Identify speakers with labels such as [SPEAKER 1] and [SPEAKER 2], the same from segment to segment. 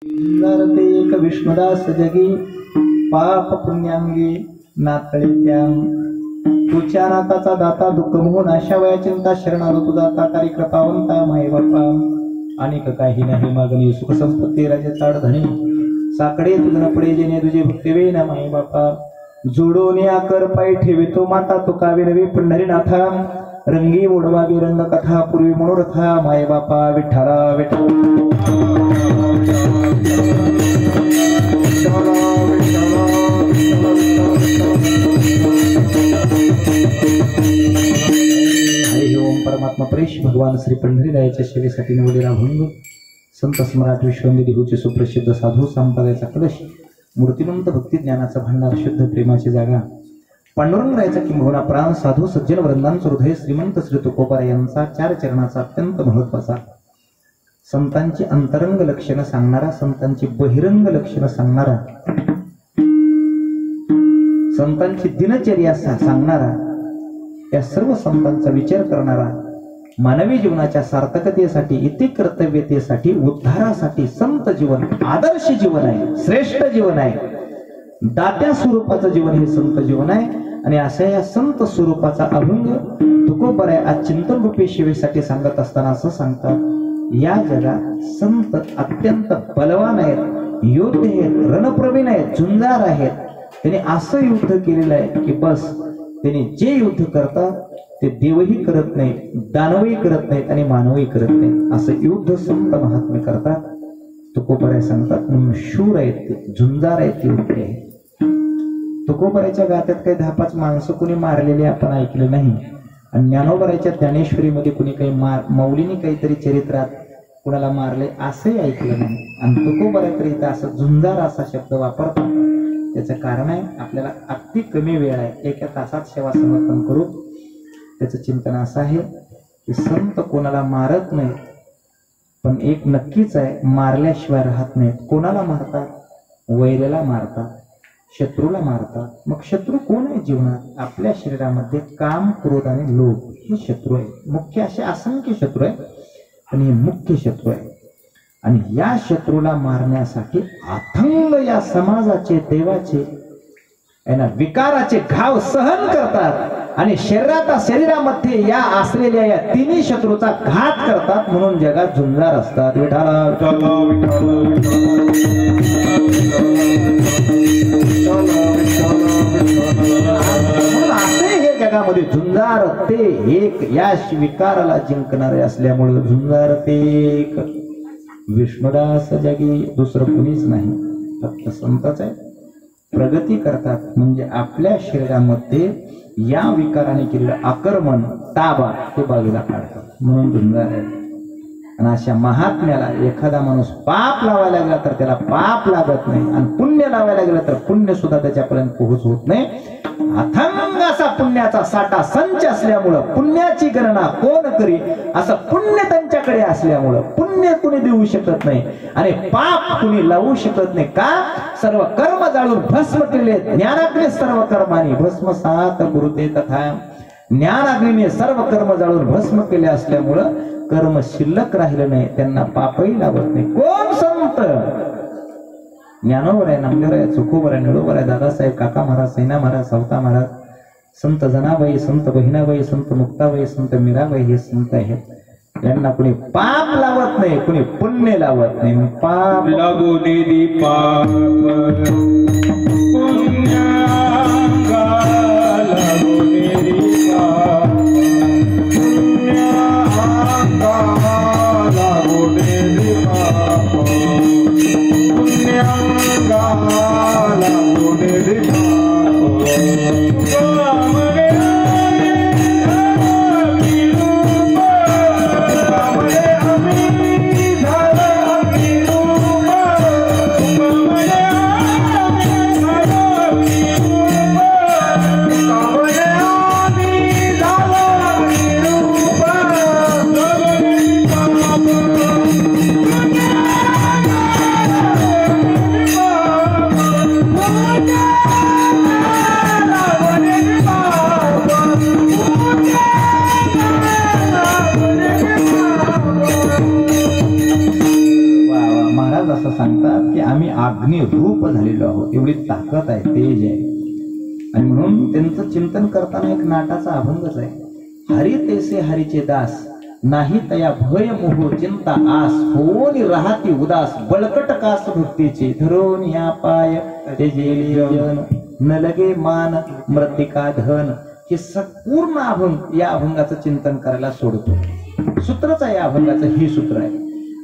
[SPEAKER 1] नरते एक विष्णुदास जगी पाप पुण्यांगी नातळे त्यां तुझ्या नाताचा दाता दुःख मोहन अशा वया चिंता शरणालो तुझा ताकारी कृपावंता माई बापा अनेक काही नाही मागणी सुख संपत्ती राजे चाड धनी साकडे तुझा पडे जेणे तुझे भक्ती वे ना माई बापा जोडोने आकर पाय ठेवितो माता तुका विनवी पंढरीनाथा रंगी ओढवावी रंग कथा पूर्वी मनोरथा माय बापा विठ्ठला हरि ओम परमात्मा प्रेष भगवान श्री पंढरीरायाच्या सेवेसाठी निवडलेला भंग संत सम्राट विश्वंदी देहूचे सुप्रसिद्ध साधू संप्रदायाचा कलश मूर्तिमंत भक्ती ज्ञानाचा भंडार शुद्ध प्रेमाची जागा पांडुरंगरायाचा किंबहुना प्राण साधू सज्जन वृंदांचं हृदय श्रीमंत श्री तुकोबाराय यांचा चार चरणाचा अत्यंत महत्वाचा संतांची अंतरंग लक्षणं सांगणारा संतांची बहिरंग लक्षणं सांगणारा संतांची दिनचर्या सांगणारा या सर्व संतांचा विचार करणारा मानवी जीवनाच्या सार्थकतेसाठी इति कर्तव्यतेसाठी उद्धारासाठी संत जीवन आदर्श जीवन आहे श्रेष्ठ जीवन आहे दात्या स्वरूपाचं जीवन हे संत जीवन आहे आणि अशा या संत स्वरूपाचा अभंग तुकोबाराय आज चिंतन रूपी सेवेसाठी सांगत असताना असं सांगतात या जगात संत अत्यंत बलवान आहेत योद्धे आहेत रणप्रवीण आहेत झुंजार आहेत त्यांनी असं युद्ध केलेलं आहे की बस त्यांनी जे युद्ध करतात ते देवही करत नाही दानवही करत नाहीत आणि मानवही करत नाही असं युद्ध संत महात्मे करतात तुकोबाराय सांगतात म्हणून शूर आहेत ते झुंजार आहेत ते योद्धे आहेत तुकोबारायच्या गात्यात काही 10-5 माणसं कुणी मारलेली आपण ऐकलं नाही आणि ज्ञानोबारायच्या ज्ञानेश्वरीमध्ये कुणी काही मौलीने काहीतरी चरित्रात कुणाला मारले असंही ऐकलं नाही आणि तुकोबाराय तर इथं असं झुंजार असा शब्द वापरतात त्याचं कारण आहे आपल्याला अगदी कमी वेळ आहे 1 तासात सेवा समर्पण करू त्याचं चिंतन असं आहे की संत कोणाला मारत नाहीत पण एक नक्कीच आहे मारल्याशिवाय राहत नाहीत कोणाला मारतात वैराला मारतात शत्रूला मारतात मग शत्रू कोण आहे जीवनात आपल्या शरीरामध्ये काम क्रोध आणि लोभ हे शत्रू आहे मुख्य असे असंख्य शत्रू आहे पण हे मुख्य शत्रू आहे आणि या शत्रूला मारण्यासाठी अथंग या समाजाचे देवाचे यांना विकाराचे घाव सहन करतात आणि शरीरामध्ये या असलेल्या या तिन्ही शत्रूचा घात करतात म्हणून जगात झुंजार असतात विठाला असे हे जगामध्ये झुंजार ते एक या विकाराला जिंकणारे असल्यामुळे झुंजार ते एक विष्णुदास जगी दुसरं कोणीच नाही फक्त संतच आहे प्रगती करतात म्हणजे आपल्या शरीरामध्ये या विकाराने केलेलं आक्रमण ताबा ते बाजूला काढतात म्हणून झुंजार आहे आणि अशा महात्म्याला एखादा माणूस पाप लावायला गेला तर त्याला पाप लागत नाही आणि पुण्य लावायला गेलं तर पुण्य सुद्धा त्याच्यापर्यंत पोहोच होत नाही अथंग असा पुण्याचा साठा संच असल्यामुळं पुण्याची गणना कोण करी असं पुण्य त्यांच्याकडे असल्यामुळं पुण्य कुणी देऊ शकत नाही आणि पाप कुणी लावू शकत नाही का सर्व कर्म जाळून भस्म केले ज्ञानाग्नी सर्व कर्मानी भस्मसात गुरुते तथा ज्ञानाग्नीने सर्व कर्म जाळून भस्म केले असल्यामुळं कर्म शिल्लक राहिलं नाही त्यांना पापही लावत नाही कोण संत ज्ञानोबाराय नामदेवराय तुकोबाराय निळोबाराय दादासाहेब काका महाराज सैना महाराज सावता महाराज संत जनाबाई संत बहिणाबाई संत मुक्ताबाई संत मीराबाई हे संत आहेत यांना कुणी पाप लावत नाही कुणी पुण्य लावत नाही पाप लागू निधी पाप सांगतात की आम्ही अग्नी रूप झालेलो आहोत, एवढी ताकद आहे, तेज आहे. आणि म्हणून त्यांचं चिंतन करताना एक नाटाचा अभंगच आहे. हरी तेसे हरीचे दास, नाही तया भय मोह चिंता आस, होऊन राहती उदास, बळकट कास भक्तीचे, धरून या पाय तेजेली जन, न लगे मान मृतिका धन. हे पूर्ण अभंग या अभंगाचं चिंतन करायला सोडतो. सूत्रच आहे या अभंगाचं, ही सूत्र आहे.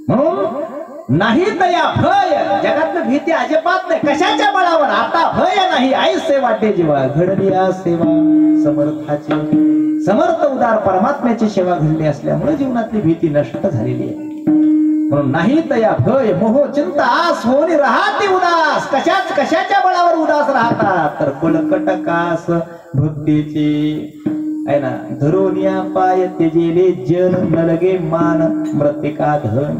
[SPEAKER 1] म्हणून नाही तया भय, जगातलं भीती अजिबात नाही. कशाच्या बळावर? आता भय नाही, ऐसे वाटे जीवा, घडली आ सेवा समर्थाची. समर्थ उदार परमात्म्याची सेवा घडली असल्यामुळे जीवनातली भीती नष्ट झालेली आहे. म्हणून नाही तया भय मोह चिंता आस, होऊन राहते उदास. कशाच्या बळावर उदास राहतात? तर बळकट कास भक्तीची आहे ना, धरून या पाय तेजेले जन, न लगे मान मृतिका धन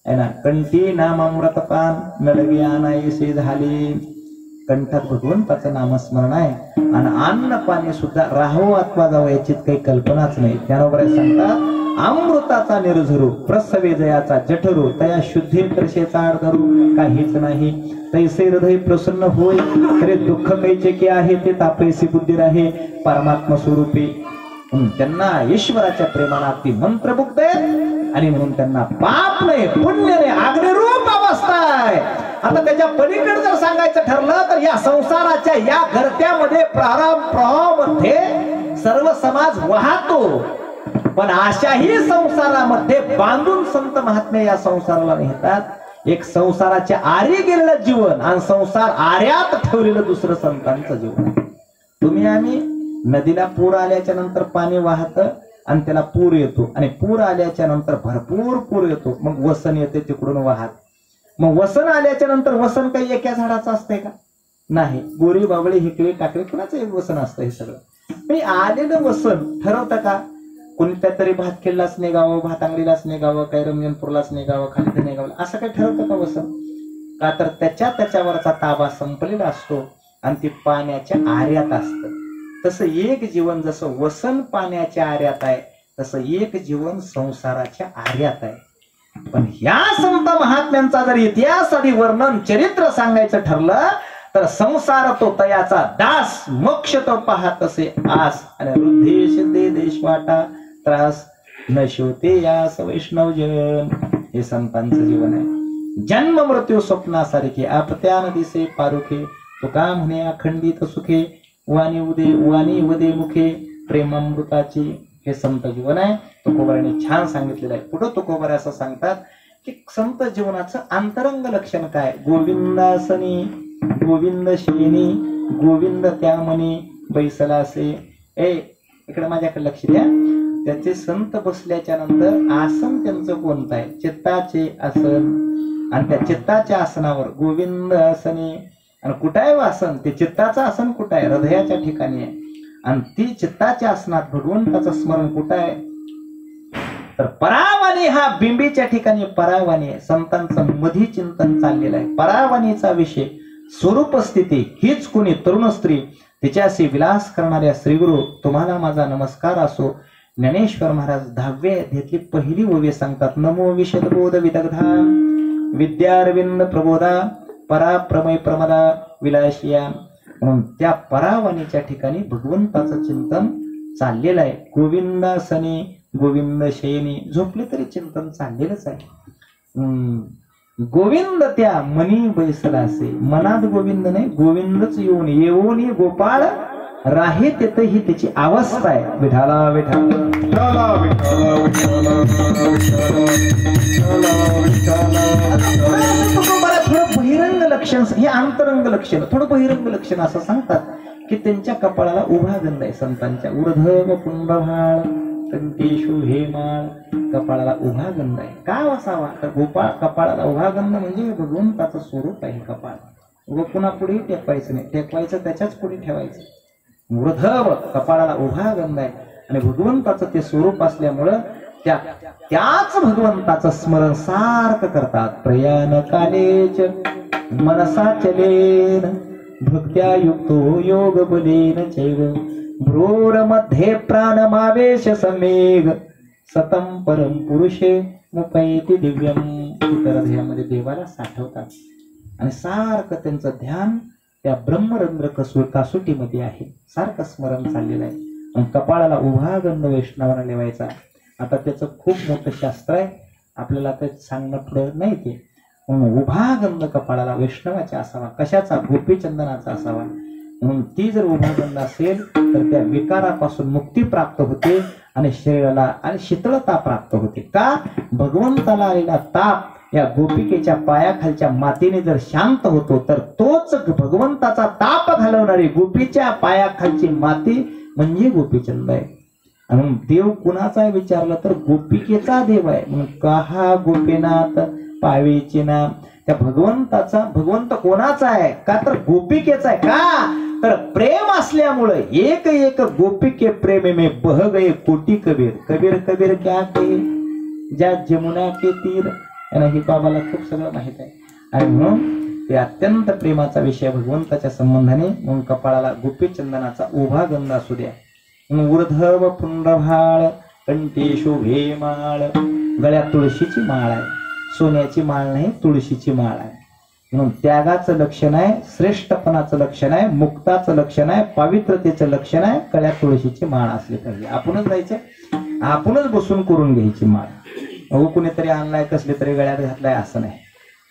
[SPEAKER 1] आहे ना, कंठी नामामृत पान, न लगे आनायसे झाले. कंठात भगवंताचं नामस्मरण आहे आणि अन्न पाणी सुद्धा राहावं अथवा जावं याची काही कल्पनाच नाही. त्यानंतर सांगतात, अमृताचा निर्झरू प्रसवे जयाचा जठरू, तया शुद्धे करशेचा आड धरू, काहीच नाही तैसे हृदय प्रसन्न होय, तरी दुःख कैचे की आहे ते तापेसी बुद्धी राहे परमात्मा स्वरूपी. त्यांना ईश्वराच्या प्रेमाने अगदी मंत्रमुग्ध आहेत आणि म्हणून त्यांना पाप नाही पुण्य नाही, अग्निरूप अवस्था आहे. आता त्याच्या पलीकडे जर सांगायचं ठरलं तर या संसाराच्या या घरट्यामध्ये प्रवाहामध्ये सर्व समाज वाहतो, पण अशाही संसारामध्ये बांधून संत महात्मे या संसाराला नेतात. एक संसाराच्या आरी गेलेलं जीवन आणि संसार आर्यात ठेवलेलं दुसरं संतांचं जीवन. तुम्ही आम्ही नदीला पूर आल्याच्या नंतर पाणी वाहत आणि त्याला पूर येतो, आणि पूर आल्याच्या नंतर भरपूर पूर येतो, मग वसन येते तिकडून वाहत. मग वसन आल्याच्या नंतर वसन काही एका झाडाचं असतंय का? नाही. गोरी बाबळी हिकळी टाकळी कुणाचं एक वसन असतं. हे सगळं आलेलं वसन ठरवतं का? कोणत्या तरी भात खेळलाच निघावं, भातांगडीलाच निघावं, काही रमजनपूरलाच निघावं, खाली निघावं, असं काही ठरवतं का वसन? का तर त्याच्यावरचा ताबा संपलेला असतो आणि ते पाण्याच्या आर्यात असतं. तसं एक जीवन जसं वसन पाण्याच्या आर्यात आहे, तसं एक जीवन संसाराच्या आर्यात आहे. पण ह्या संत महात्म्यांचा जर इतिहास आधी वर्णन चरित्र सांगायचं ठरलं तर संसार तो तयाचा दास, मोक्ष तो पाहत असे आस, आणि वृद्धेश दे देश वाटा त्रास, न शिवते यास वैष्णवजन. हे संतांचं जीवन आहे. जन्म मृत्यू स्वप्नासारखे आपत्यान दिसे पारुखे, तुका म्हणे अखंडित सुखे, वाणी उदे मुखे प्रेमामृताची. हे संत जीवन आहे. तुकोबाराने छान सांगितलेलं आहे. पुढे तुकोबारा असं सांगतात की संत जीवनाचं अंतरंग लक्षण काय? गोविंदासनी गोविंद शेनी, गोविंद त्या मनी बैसलासे. इकडे माझ्याकडे लक्ष द्या. त्याचे संत बसल्याच्या नंतर आसन त्यांचं कोणतं आहे? चित्ताचे आसन. आणि त्या चित्ताच्या आसनावर गोविंद आसनी. आणि कुठं आहे आसन? ते चित्ताचं आसन कुठं आहे? हृदयाच्या ठिकाणी आहे. आणि ती चित्ताच्या आसनात भगवंताचं स्मरण कुठं आहे? तर परावाणी हा बिंबीच्या ठिकाणी परावाणी आहे. संतांचं मधी चिंतन चाललेलं आहे. परावाणीचा विषय स्वरूप स्थिती हीच कोणी तरुण स्त्री, तिच्याशी विलास करणाऱ्या श्रीगुरु तुम्हाला माझा नमस्कार असो. ज्ञानेश्वर महाराज 10व्या अध्यायातली पहिली ओवी सांगतात. नमो विशदबोध विदग्धा विद्यारविंद प्रबोधा पराप्रमय प्रमदा विलासिया. म्हणून त्या परावाणीच्या ठिकाणी भगवंताचं चिंतन चाललेलं आहे. गोविंदासनी गोविंद शयनी, झोपले तरी चिंतन चाललेलंच आहे. गोविंद त्या मनी बैसलासे. मनात गोविंद नाही, गोविंदच येऊन गोपाळ राहे तेथे ही त्याची अवस्था आहे. विठाला विठाला थोडं बहिरंग लक्षण, हे अंतरंग लक्षण, थोडं बहिरंग लक्षण असं सांगतात की त्यांच्या कपाळाला उभा गंध आहे. संतांच्या उर्ध्व कुंभभाळ कंठेषु हेमाळ, कपाळाला उभा गंध आहे. का असावा? तर गोपाळ कपाळाला उभा गंध म्हणजे भगवंताचं स्वरूप आहे. कपाळ व पुन्हा पुढे टेकवायचं नाही, टेकवायचं त्याच्याच पुढे ठेवायचं. वृद्धव कपाळाला उभा गंध आहे आणि भगवंताचं ते स्वरूप असल्यामुळं त्याच भगवंताचं स्मरण सारखं करतात. प्रयाण कालेच मनसा चलेन भक्त्या युक्तो योग बलेन चैव भ्रूर मध्ये प्राणमावेश समेघ सतम परम पुरुषे मुपैति दिव्यम. हृदयामध्ये देवाला साठवतात आणि सारखं त्यांचं ध्यान त्या ब्रह्मरंध्र कासोटीमध्ये आहे, सारखं स्मरण चाललेलं आहे. आणि कपाळाला उभा गंध वैष्णवाला लेवायचा. आता त्याचं खूप मोठं शास्त्र आहे, आपल्याला ते सांगणं पुढे नाही. ते उभा गंध कपाळाला वैष्णवाचा असावा. कशाचा? गोपीचंदनाचा असावा. म्हणून ती जर उभा गंध असेल तर त्या विकारापासून मुक्ती प्राप्त होते आणि शरीराला आणि शीतळता प्राप्त होते. का? भगवंताला आलेला ताप या गोपिकेच्या पायाखालच्या मातीने जर शांत होतो तर तोच भगवंताचा ताप घालवणारी गोपीच्या पायाखालची माती म्हणजे गोपीचंद आहे. आणि देव कुणाचा विचारलं तर गोपिकेचा देव आहे. म्हणून कहा गोपीनाथ पावेचे ना, त्या भगवंताचा, भगवंत कोणाचा आहे? का तर गोपिकेचा आहे. का तर प्रेम असल्यामुळे एक एक गोपिके प्रेम में बह गए कोटी कबीर. कबीर कबीर क्या के ज्या जमुना के तीर. ही बाबाला खूप सगळं माहित आहे. आणि म्हणून ते अत्यंत प्रेमाचा विषय भगवंताच्या संबंधाने. म्हणून कपाळाला गोपीचंदनाचा उभा गंध असू द्या. ऊर्ध्व पुंडभाळ कंठी शोभे माळ. गळ्यात तुळशीची माळ आहे, सोन्याची माळ नाही, तुळशीची माळ आहे. म्हणून त्यागाचं लक्षण आहे, श्रेष्ठपणाचं लक्षण आहे, मुक्ताचं लक्षण आहे, पवित्रतेचं लक्षण आहे. गळ्यात तुळशीची माळ असली पाहिजे. आपणच जायचं, आपणच बसून करून घ्यायची माळ. कुणीतरी आणलाय, कसले तरी गळ्यात घातलाय असं नाही.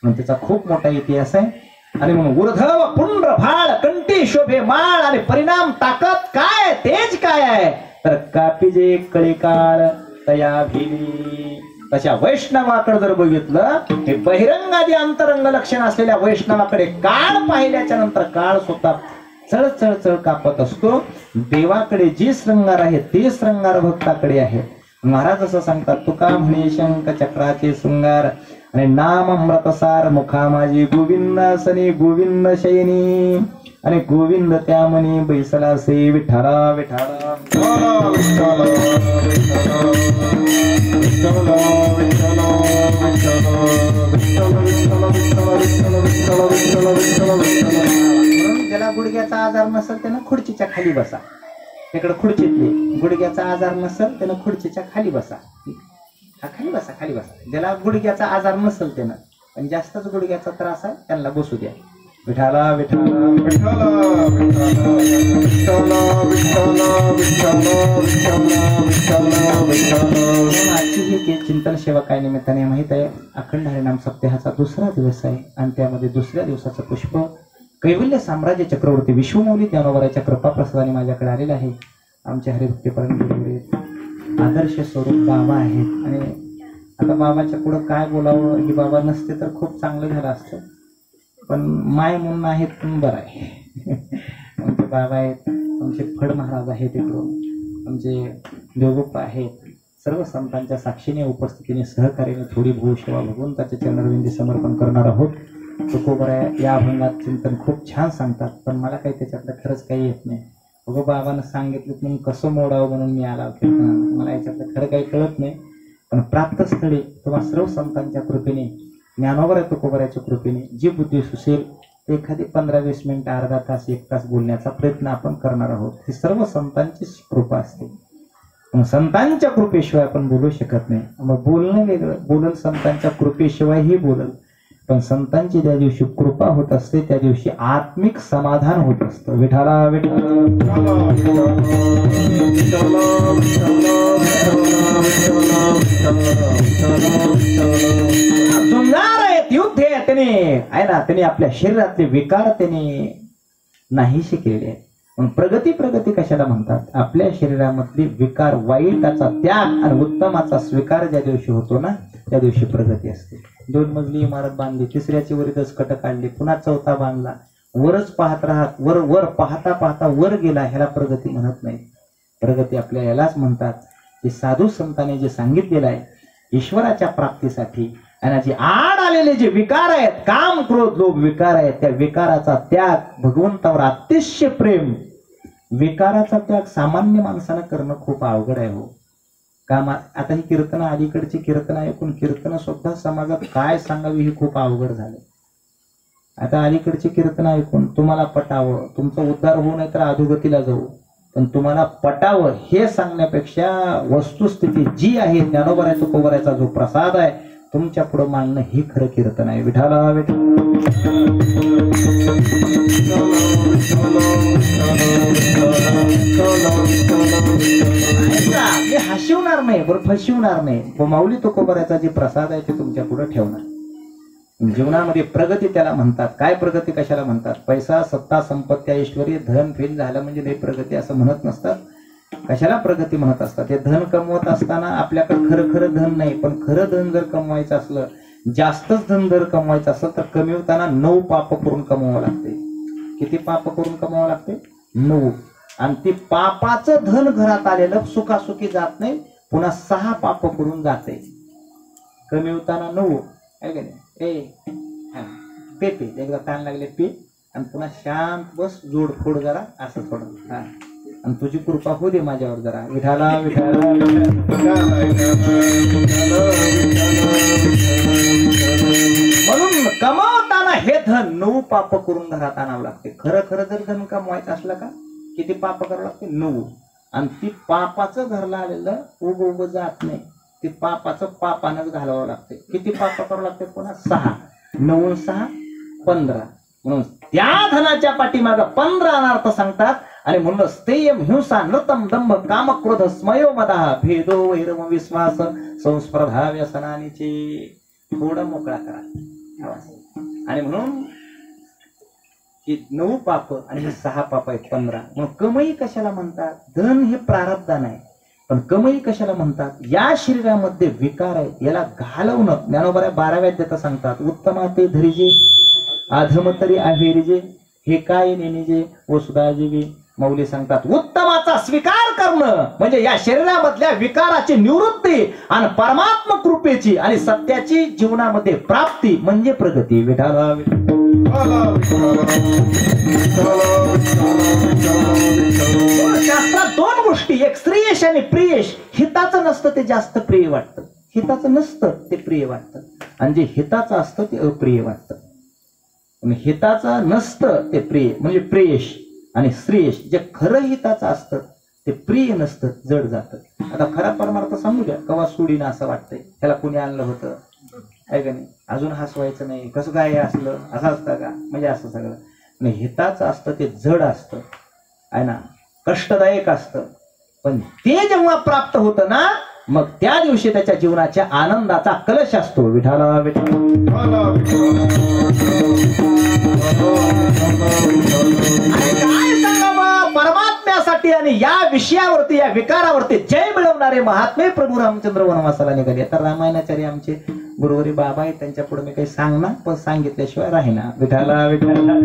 [SPEAKER 1] म्हणून त्याचा खूप मोठा इतिहास आहे. आणि म्हणून ऊर्ध्व पुंड्र भाळ कंठी शोभे माळ. आणि परिणाम ताकद काय? तेज काय आहे? तर कापिजे कळीकाळ तया भिली. तशा वैष्णवाकडे जर बघितलं, हे बहिरंगादी अंतरंग लक्षण असलेल्या वैष्णवाकडे काळ पाहिल्याच्या नंतर काळ स्वतः चळ चळ चळ कापत असतो. देवाकडे जी श्रृंगार आहे ते श्रृंगार भक्ताकडे आहे. महाराज असं सांगतात, तुका म्हणे शंख चक्राचे शृंगार आणि नाम अमृतसार मुखा माझी गोविंदासनी गोविंद शयनी. आणि गोविंद त्या म्हणे बैसला से विठाला विठाला. ज्याला गुडघ्याचा आजार नसेल त्यानं खुर्चीच्या खाली बसा. तिकडे खुर्चीतले गुडघ्याचा आजार नसेल त्यानं खुर्चीच्या खाली बसा. खाली बसा, खाली बसा. ज्याला गुडघ्याचा आजार नसेल त्यानं, पण जास्तच गुडघ्याचा त्रास आहे त्यांना बसू द्या. विठाला विठाला विठाला आजची ही चिंतन सेवा काय निमित्ताने माहित आहे, अखंड हरिनाम सप्ताहाचा दुसरा दिवस आहे. आणि त्यामध्ये दुसऱ्या दिवसाचं पुष्प कैवल्य साम्राज्य चक्रवर्ती विश्वमौली ज्ञानोबराच्या कृपाप्रसादाने माझ्याकडे आलेलं आहे. आमचे हरिभक्ती परंपरेचे आदर्श स्वरूप बाबा आहेत. आणि आता बाबाच्या पुढं काय बोलावं, ही बाबा नसते तर खूप चांगलं झालं असतं, पण माय म्हणून आहेत पण बरं आहे. आमचे बाबा आहेत, आमचे फड महाराज आहेत, इकडून आमचे देवगुप्पा आहेत. सर्व संतांच्या साक्षीने उपस्थितीने सहकार्याने थोडी भूसेवा भगवंताच्या चरणरविंदी समर्पण करणार आहोत. तुकोबरा या अभंगात चिंतन खूप छान सांगतात, पण मला काही त्याच्यातलं खरंच काही येत नाही. बघू बाबानं सांगितलं म्हणून कसं मोडावं म्हणून मी आला होते. मला याच्यातलं खरं काही कळत नाही. पण प्राप्तस्थळी किंवा सर्व संतांच्या कृपेने, ज्ञानोबरा तुकोबराच्या कृपेने जी बुद्धी सुचेल ते एखादी 15-20 मिनिटं, अर्धा तास, 1 तास बोलण्याचा प्रयत्न आपण करणार आहोत. ही सर्व संतांची कृपा असते. संतांच्या कृपेशिवाय आपण बोलू शकत नाही. मग बोलणं वेगळं, बोलल संतांच्या कृपेशिवाय ही बोलल. पण संतांची ज्या दिवशी कृपा होत असते त्या दिवशी आत्मिक समाधान होत असतं. विठाला विठाला युद्ध त्याने आहे ना, त्याने आपल्या शरीरातले विकार त्याने नाहीसे केलेले आहेत. प्रगती प्रगती कशाला म्हणतात? आपल्या शरीरामधली विकार, वाईटाचा त्याग आणि उत्तमाचा स्वीकार ज्या दिवशी होतो ना त्या दिवशी प्रगती असते. 2 मजली इमारत बांधली, 3ऱ्याची वरीतच कट काढली, पुन्हा 4था बांधला, वरच पाहत राहत, वर वर पाहता पाहता वर गेला, ह्याला प्रगती म्हणत नाही. प्रगती आपल्या यालाच म्हणतात की साधू संतांनी जे सांगितलेलं आहे ईश्वराच्या प्राप्तीसाठी, आणि जे आड आलेले जे विकार आहेत, काम क्रोध लोभ विकार आहेत, त्या विकाराचा त्याग, भगवंतावर अतिशय प्रेम. विकाराचा त्याग सामान्य माणसानं करणं खूप अवघड आहे हो. आता ही कीर्तन, अलीकडची कीर्तन ऐकून कीर्तन सुद्धा समाजात काय सांगावी हे खूप अवघड झाले. आता अलीकडची कीर्तन ऐकून तुम्हाला पटावं, तुमचा उद्धार होऊ नये तर अधोगतीला जाऊ, पण तुम्हाला पटावं हे सांगण्यापेक्षा वस्तुस्थिती जी आहे, ज्ञानोबराच्या तुकोबराचा जो प्रसाद आहे तुमच्या पुढे मांडणं हे खरं कीर्तन आहे. विठाला विठ्ठल. मी हसवणार नाही, बरं फसवणार नाही. माऊली तुकोबाराचा जे प्रसाद आहे ते तुमच्या पुढे ठेवणार. जीवनामध्ये प्रगती त्याला म्हणतात. काय प्रगती कशाला म्हणतात? पैसा, सत्ता, संपत्ती, ऐश्वर्य, धन फेल झालं म्हणजे लई प्रगती असं म्हणत नसतात. कशाला प्रगती म्हणत असतात? ते धन कमवत असताना आपल्याकडे खरं खरं धन नाही, पण खरं धन जर कमवायचं असलं, जास्तच धन जर कमवायचं असलं तर कमवताना 9 पाप करून कमवावं लागते. किती पाप करून कमवावं लागते? 9. आणि ते पापाचं धन घरात आलेलं सुखासुखी जात नाही, पुन्हा 6 पाप करून जाते. कमवताना 9 आहे का नाही? पे एकदा ताण लागले पे, आणि पुन्हा शांत बस, जोडफोड जरा असं थोडं, आणि तुझी कृपा होऊ दे माझ्यावर जरा. विठाला विठाला. म्हणून कमावताना हे धन 9 पाप करून घरात आणावं लागते. खरं खरं जर धन कमवायचं असलं का किती पाप करावं लागते? 9. आणि ती पापाचं घरला आलेलं उग जात नाही, ते पापाचं पापानं घालावं लागते. किती पाप करावं लागते? पुन्हा 6. 9 6 15. म्हणून त्या धनाच्या पाठीमागं 15 अनर्थ सांगतात. आणि म्हणून स्थेयम हिंसा नृतम दंभ काम क्रोध स्मयो मदा भेदो वैरम विश्वास संस्पर्धा व्यसनानीचे. थोडं मोकळा करा. आणि म्हणून की 9 पाप आणि हे 6 पाप आहेत 15. म्हणून कमाई कशाला म्हणतात? धन हे प्रारब्धान आहे, पण कमाई कशाला म्हणतात? या शरीरामध्ये विकार आहे, याला घालवणं. ज्ञानोबा 12व्या अध्यायात सांगतात, उत्तमा ते धरिजे अधमतरी आहेरिजे, हे काय नेनिजे वसुधा जीवी. मौली सांगतात उत्तमाचा स्वीकार करणं म्हणजे या शरीरामधल्या विकाराची निवृत्ती आणि परमात्मा कृपेची आणि सत्याची जीवनामध्ये प्राप्ती म्हणजे प्रगती. विठाला शास्त्रात 2 गोष्टी, एक श्रेयश आणि प्रियश. हिताचं नसतं ते जास्त प्रिय वाटतं, हिताचं नसतं ते प्रिय वाटतं, आणि जे हिताचं असतं ते अप्रिय वाटतं. हिताचं नसतं ते प्रिय म्हणजे प्रेयश, आणि श्रेयश जे खरं हिताचं असतं ते प्रिय नसतं, जड जातं. आता खरा परमार्थ सांगू द्या, कवा सोडीनं असं वाटतंय, त्याला कुणी आणलं होतं आहे का नाही, अजून हसवायचं नाही, कसं काय असलं, असं असतं का, म्हणजे असं सगळं. आणि हिताचं असतं ते जड असतं आहे ना, कष्टदायक असतं. पण ते जेव्हा प्राप्त होतं ना, मग त्या दिवशी त्याच्या जीवनाच्या आनंदाचा कलश असतो. विठाला विठाला. काय सांगावं परमात्म्यासाठी आणि या विषयावरती, या विकारावरती जय मिळवणारे महात्मे प्रभू रामचंद्र वनवासाला निघाले. तर रामायणाचार्य आमचे गुरुवारी बाबा आहेत, त्यांच्या पुढे मी काही सांगणार, पण सांगितल्याशिवाय राहीना. विठाला विठाला.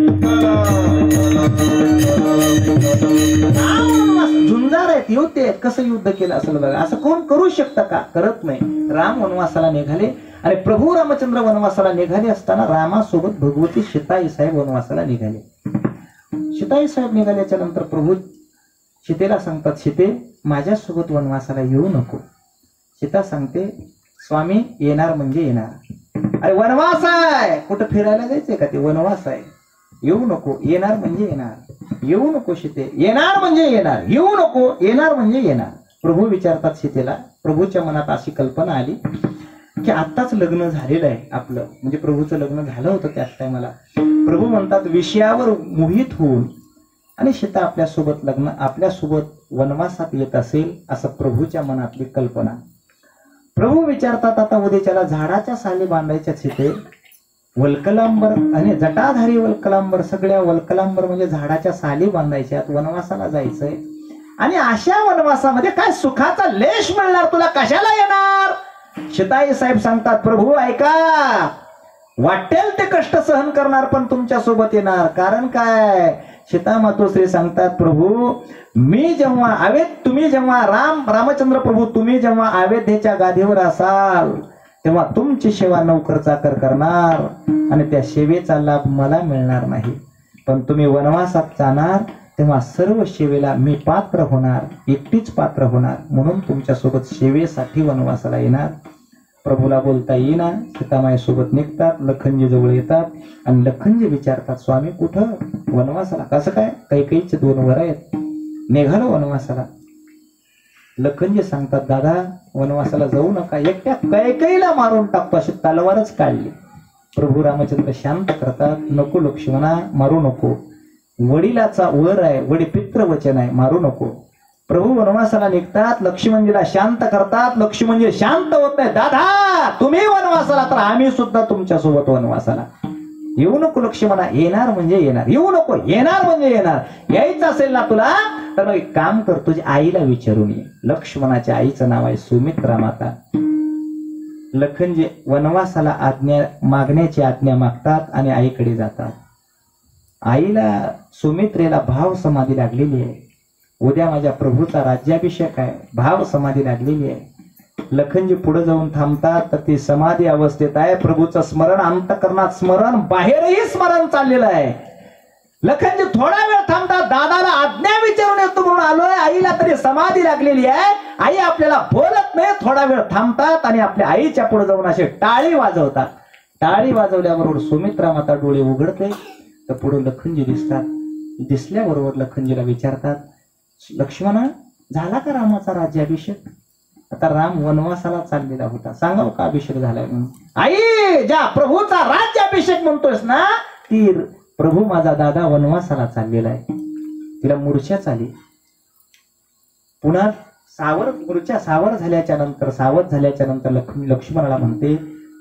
[SPEAKER 1] झुंजार आहेत, युद्ध आहेत, कसं युद्ध केलं असेल बघा. असं कोण करू शकतं का? करत नाही. राम वनवासाला निघाले आणि प्रभू रामचंद्र वनवासाला निघाले असताना रामासोबत भगवती सीताई साहेब वनवासाला निघाले. सीताई साहेब निघाल्याच्या नंतर प्रभू सीतेला सांगतात, सीते माझ्यासोबत वनवासाला येऊ नको. सीता सांगते, स्वामी येणार म्हणजे येणार. अरे वनवास आहे, कुठं फिरायला जायचंय का? ते वनवास आहे, येऊ नको. येणार म्हणजे येणार, येऊ नको सीते. येणार म्हणजे येणार, येऊ नको. येणार म्हणजे येणार. प्रभू विचारतात सीतेला. प्रभूच्या मनात अशी कल्पना आली की आत्ताच लग्न झालेलं आहे आपलं, म्हणजे प्रभूचं लग्न झालं होतं त्याच टायमाला. प्रभू म्हणतात विषयावर मोहित होऊन आणि सीता आपल्यासोबत लग्न, आपल्यासोबत वनवासात येत असेल असं प्रभूच्या मनातली कल्पना. प्रभू विचारतात, आता उद्याच्याला झाडाच्या साली बांधायच्या सीते, वल्कलांबर आणि जटाधारी वल्कलांबर, सगळ्या वल्कलांबर म्हणजे झाडाच्या साली बांधायच्यात, वनवासाला जायचंय. आणि अशा वनवासामध्ये काय सुखाचा लेश मिळणार तुला, कशाला येणार? सीताई साहेब सांगतात, प्रभू ऐका, वाटेल ते कष्ट सहन करणार पण तुमच्या सोबत येणार. कारण काय? सीता मातोश्री सांगतात, प्रभू मी जेव्हा तुम्ही जेव्हा रामचंद्र प्रभू तुम्ही जेव्हा अयोध्येच्या गादीवर असाल तेव्हा तुमची सेवा नोकर चाकर करणार आणि त्या सेवेचा लाभ मला मिळणार नाही. पण तुम्ही वनवासात जाणार तेव्हा सर्व सेवेला मी पात्र होणार, एकटीच पात्र होणार, म्हणून तुमच्यासोबत सेवेसाठी वनवासाला येणार. प्रभूला बोलता येईना. सीतामाई सोबत निघतात, लखनजी जवळ येतात आणि लखनजी विचारतात, स्वामी कुठं? वनवासाला. कसं काय? कैकेयीचे 2 वर आहेत, निघालो वनवासाला. लखनजी सांगतात, दादा वनवासाला जाऊ नका, एकट्या कैकेयीला मारून टाकतो अशी तलवारच काढली. प्रभू रामचंद्र शांत करतात, नको लक्ष्मणा मारू नको, वडिलाचा वर आहे, वडील पितृवचन आहे, मारू नको. प्रभू वनवासाला निघतात, लक्ष्मणजीला शांत करतात. लक्ष्मणजी शांत होत नाही, दादा तुम्ही वनवासाला तर आम्ही सुद्धा तुमच्या सोबत वनवासाला. येऊ नको लक्ष्मणा, येणार म्हणजे येणार, येऊ नको, येणार म्हणजे येणार. यायचं असेल ना तुला तर एक काम कर, तुझ्या आईला विचारून ये. लक्ष्मणाच्या आईचं नाव आहे सुमित्रा माता. लखनजी वनवासाला आज्ञा मागण्याची आज्ञा मागतात आणि आईकडे जातात. आईला सुमित्रेला भाव समाधी लागलेली आहे, उद्या माझ्या प्रभूचा राज्याभिषेक आहे, भाव समाधी लागलेली आहे. लखनजी पुढे जाऊन थांबतात तर ती समाधी अवस्थेत आहे. प्रभूचं स्मरण, अंतकरणात स्मरण, बाहेरही स्मरण चाललेलं आहे. लखनजी थोडा वेळ थांबतात, दादाला आज्ञा विचारून येतो म्हणून आलोय, आईला तरी समाधी लागलेली आहे, आई आपल्याला बोलत नाही. थोडा वेळ थांबतात आणि आपल्या आईच्या पुढे जाऊन असे टाळी वाजवतात. टाळी वाजवल्याबरोबर सुमित्रा माता डोळे उघडते तर पुढे लखनजी दिसतात. दिसल्याबरोबर लखनजीला विचारतात, लक्ष्मणा झाला का रामाचा राज्याभिषेक? आता राम वनवासाला चाललेला होता, सांगाव का अभिषेक झालाय म्हणून? आई ज्या प्रभूचा राज्याभिषेक म्हणतोयस ना, ती प्रभू माझा दादा वनवासाला चाललेला आहे. तिला मूर्छाच आली. पुन्हा मूर्छा सावध झाल्याच्या नंतर लक्ष्मणाला म्हणते,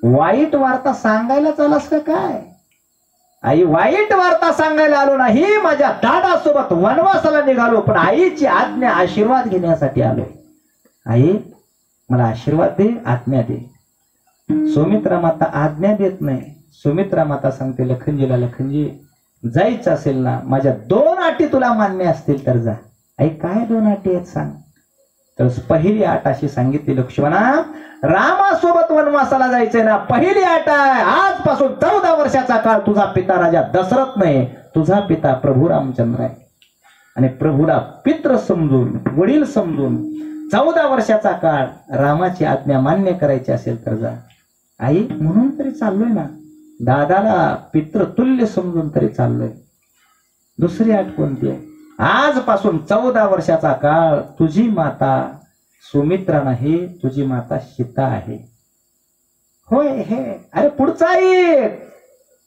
[SPEAKER 1] वाईट वार्ता सांगायला चालास का काय? आई वाईट वार्ता सांगायला आलो नाही, माझ्या दादासोबत वनवासाला निघालो, पण आईची आज्ञा आशीर्वाद घेण्यासाठी आलो. आई मला आशीर्वाद दे, आज्ञा दे. सुमित्रा माता आज्ञा देत नाही. सुमित्रा माता सांगते लखनजीला, लखनजी जायचं असेल ना, माझ्या 2 अटी तुला मान्य असतील तर जा. आई काय 2 अटी आहेत सांग? तर पहिली अट अशी सांगितली, लक्ष्मणा रामासोबत वनवासाला जायचंय ना, पहिली अट आहे, आजपासून 14 वर्षाचा काळ तुझा पिता राजा दशरथ नाही, तुझा पिता प्रभू रामचंद्र आहे. आणि प्रभूला पित्र समजून, वडील समजून 14 वर्षाचा काळ रामाची आज्ञा मान्य करायची असेल तर जा. आई म्हणून तरी चाललोय ना, दादाला पितृतुल्य समजून तरी चाललोय. दुसरी अट कोणती आहे? आजपासून 14 वर्षाचा काळ तुझी माता सुमित्रा नाही, तुझी माता सीता आहे. होय हे, अरे पुढचा एक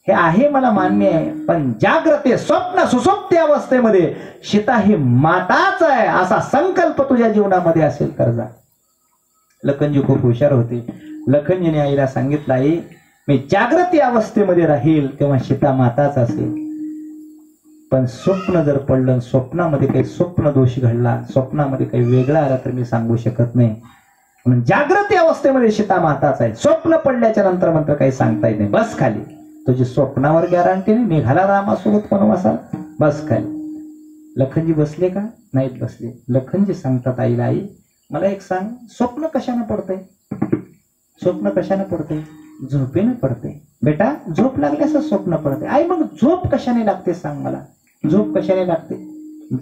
[SPEAKER 1] हे आहे मला मान्य आहे, पण जाग्रते स्वप्न सुसुप्ती अवस्थेमध्ये सीता ही माताच आहे असा संकल्प तुझ्या जीवनामध्ये असेल तर जा. लखनजी खूप हुशार होते. लखनजीने आईला सांगितलं, आई मी जागृती अवस्थेमध्ये राहील तेव्हा सीता माताच असेल, पण स्वप्न जर पडलं, स्वप्नामध्ये काही स्वप्न दोष घडला, स्वप्नामध्ये काही वेगळा आला तर मी सांगू शकत नाही. म्हणून जागृती अवस्थेमध्ये सीता माताच आहे. स्वप्न पडल्याच्या नंतर मात्र काही सांगता येत नाही. बस खाली, तुझी स्वप्नावर गॅरंटी नाही, निघाला रामासोबत वनवासाला, बस खाली. लखनजी बसले का? नाहीत बसले. लखनजी सांगतात आईला, आई मला एक सांग, स्वप्न कशाने पडतंय? स्वप्न कशाने पडतंय? झोपेने पडते. बेटा झोप लागल्यास स्वप्न पडते. आई मग झोप कशाने लागते सांग मला? झोप कशाने लागते?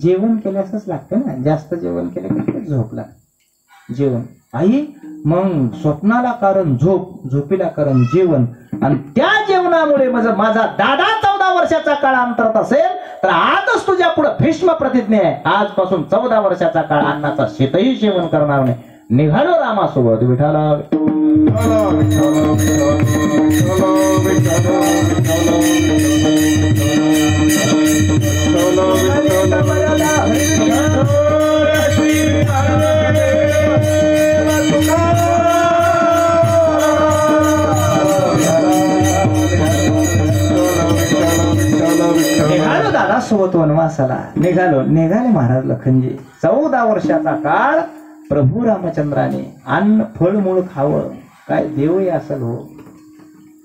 [SPEAKER 1] जेवण केल्यासच लागते ना, जास्त जेवण केले की झोप लागते. जेवण. आई मग स्वप्नाला कारण झोप, झोपीला कारण जेवण, आणि त्या जेवणामुळे माझा दादा 14 वर्षाचा काळ अंतरात असेल तर आजच तुझ्या पुढे भीष्म प्रतिज्ञा आहे, आजपासून 14 वर्षाचा काळ अन्नाचा शेतही सेवन करणार नाही. निघालो रामासोबत. विठाला निघालो दादा सोबत वनवासाला. निघाले महाराज लखनजी. 14 वर्षाचा काळ प्रभू रामचंद्राने अन्न फळमूळ खावं, काय देवही असेल हो.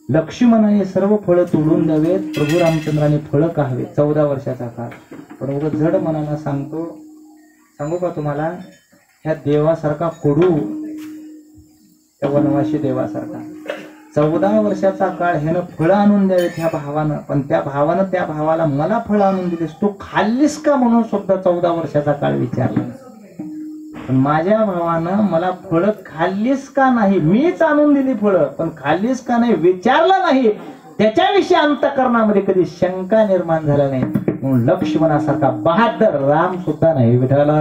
[SPEAKER 1] लक्ष्मणाने सर्व फळं तोडून द्यावेत, प्रभू रामचंद्राने फळं खावे. 14 वर्षाचा काळ. पण उगाच जड मनाला सांगू का तुम्हाला, ह्या देवासारखा कडू, त्या वनवासी देवासारखा. 14 वर्षाचा काळ ह्यानं फळं आणून द्यावेत ह्या भावानं, पण त्या भावाला मला फळं आणून दिलीस, तू खाल्लीस का म्हणून सुद्धा 14 वर्षाचा काळ विचारला. पण माझ्या भावानं मला फळं खाल्लीस का नाही, मीच आणून दिली फळं, पण खाल्लीस का नाही विचारलं नाही. त्याच्याविषयी अंतःकरणामध्ये कधी शंका निर्माण झाला नाही. म्हणून लक्ष्मणासारखा बहादर राम सुद्धा नाही. विठाला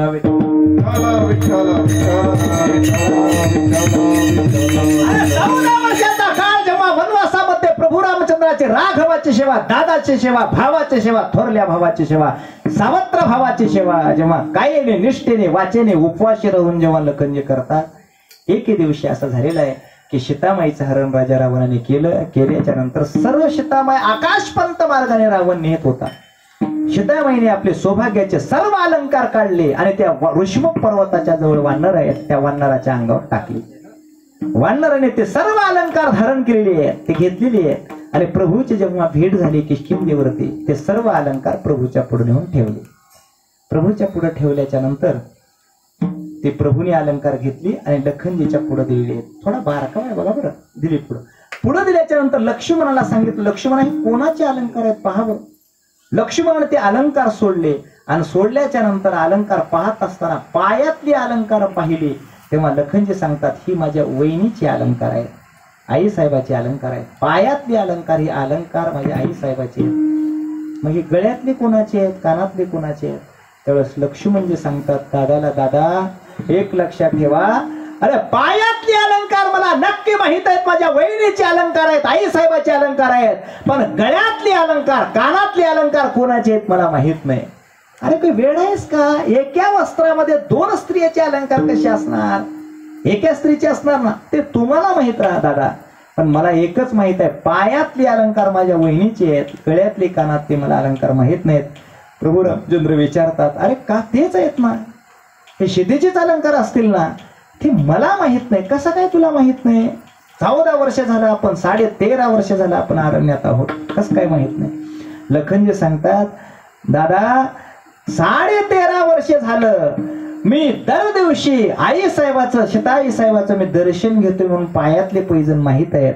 [SPEAKER 1] वर्षाचा काळ जेव्हा वनवासामध्ये प्रभू रामचंद्राची राघवाची सेवा, दादाची सेवा, भावाची सेवा, थोरल्या भावाची सेवा, सावत्र भावाची सेवा जेव्हा कायेने निष्ठेने वाचेने उपवाशी राहून जेव्हा लखनजी करतात, एके दिवशी असं झालेलं आहे की सीतामाईचं हरण राजा रावणाने केल्याच्या नंतर सर्व सीतामाई आकाशपंत मार्गाने रावण नेत होता. सीतामाईने आपले सौभाग्याचे सर्व अलंकार काढले आणि त्या ऋषिमुख पर्वताच्या जवळ वानर आहेत त्या वानराच्या अंगावर टाकले. वानराने ते सर्व अलंकार धारण केलेले आहेत, ते घेतलेले आहेत आणि प्रभूची जेव्हा भेट झाली किष्किंधेवरती ते सर्व अलंकार प्रभूच्या पुढे नेऊन ठेवले. प्रभूच्या पुढे ठेवल्याच्या नंतर ते प्रभूने अलंकार घेतली आणि लखनजीच्या पुढे दिलेले आहेत. थोडा बारका आहे बघा बरं, दिले पुढे दिल्याच्या नंतर लक्ष्मणाला सांगितलं, लक्ष्मण हे कोणाचे अलंकार आहेत पहावं. लक्ष्मणाने ते अलंकार सोडले आणि सोडल्याच्या नंतर अलंकार पाहत असताना पायातले अलंकार पाहिले तेव्हा लखनजी सांगतात, ही माझ्या वहिनीचे अलंकार आहेत, आई साहेबाचे अलंकार आहेत. पायातले अलंकार हे अलंकार माझ्या आई साहेबाचे आहेत. मग हे गळ्यातले कोणाचे आहेत, कानातले कोणाचे आहेत. त्यावेळेस लक्ष्मणजी सांगतात दादाला, दादा एक लक्षात ठेवा, अरे पायातले अलंकार मला नक्की माहित आहेत, माझ्या वहिनीचे अलंकार आहेत, आई साहेबाचे अलंकार आहेत, पण गळ्यातले अलंकार कानातले अलंकार कोणाचे आहेत मला माहित नाही. अरे काही वेळ आहेस का, एका वस्त्रामध्ये दोन स्त्रियाचे अलंकार कसे असणार, एका स्त्रीचे असणार ना, ते तुम्हाला माहित राहा दादा, पण मला एकच माहित आहे, पायातले अलंकार माझ्या वहिनीचे आहेत, गळ्यातले कानातले मला अलंकार माहित नाहीत. प्रभू रामचंद्र विचारतात, अरे का तेच आहेत ना, हे सीतेचेच अलंकार असतील ना, ते मला माहित नाही. कसं काय तुला माहित नाही, 14 वर्ष झालं आपण, 13.5 वर्ष झालं आपण अरण्यात आहोत, कसं काय माहित नाही. लखनजी सांगतात, दादा 13.5 वर्ष झालं मी दर दिवशी आई साहेबाचं सीताई साहेबाचं मी दर्शन घेतोय म्हणून पायातले पैजण माहित आहेत,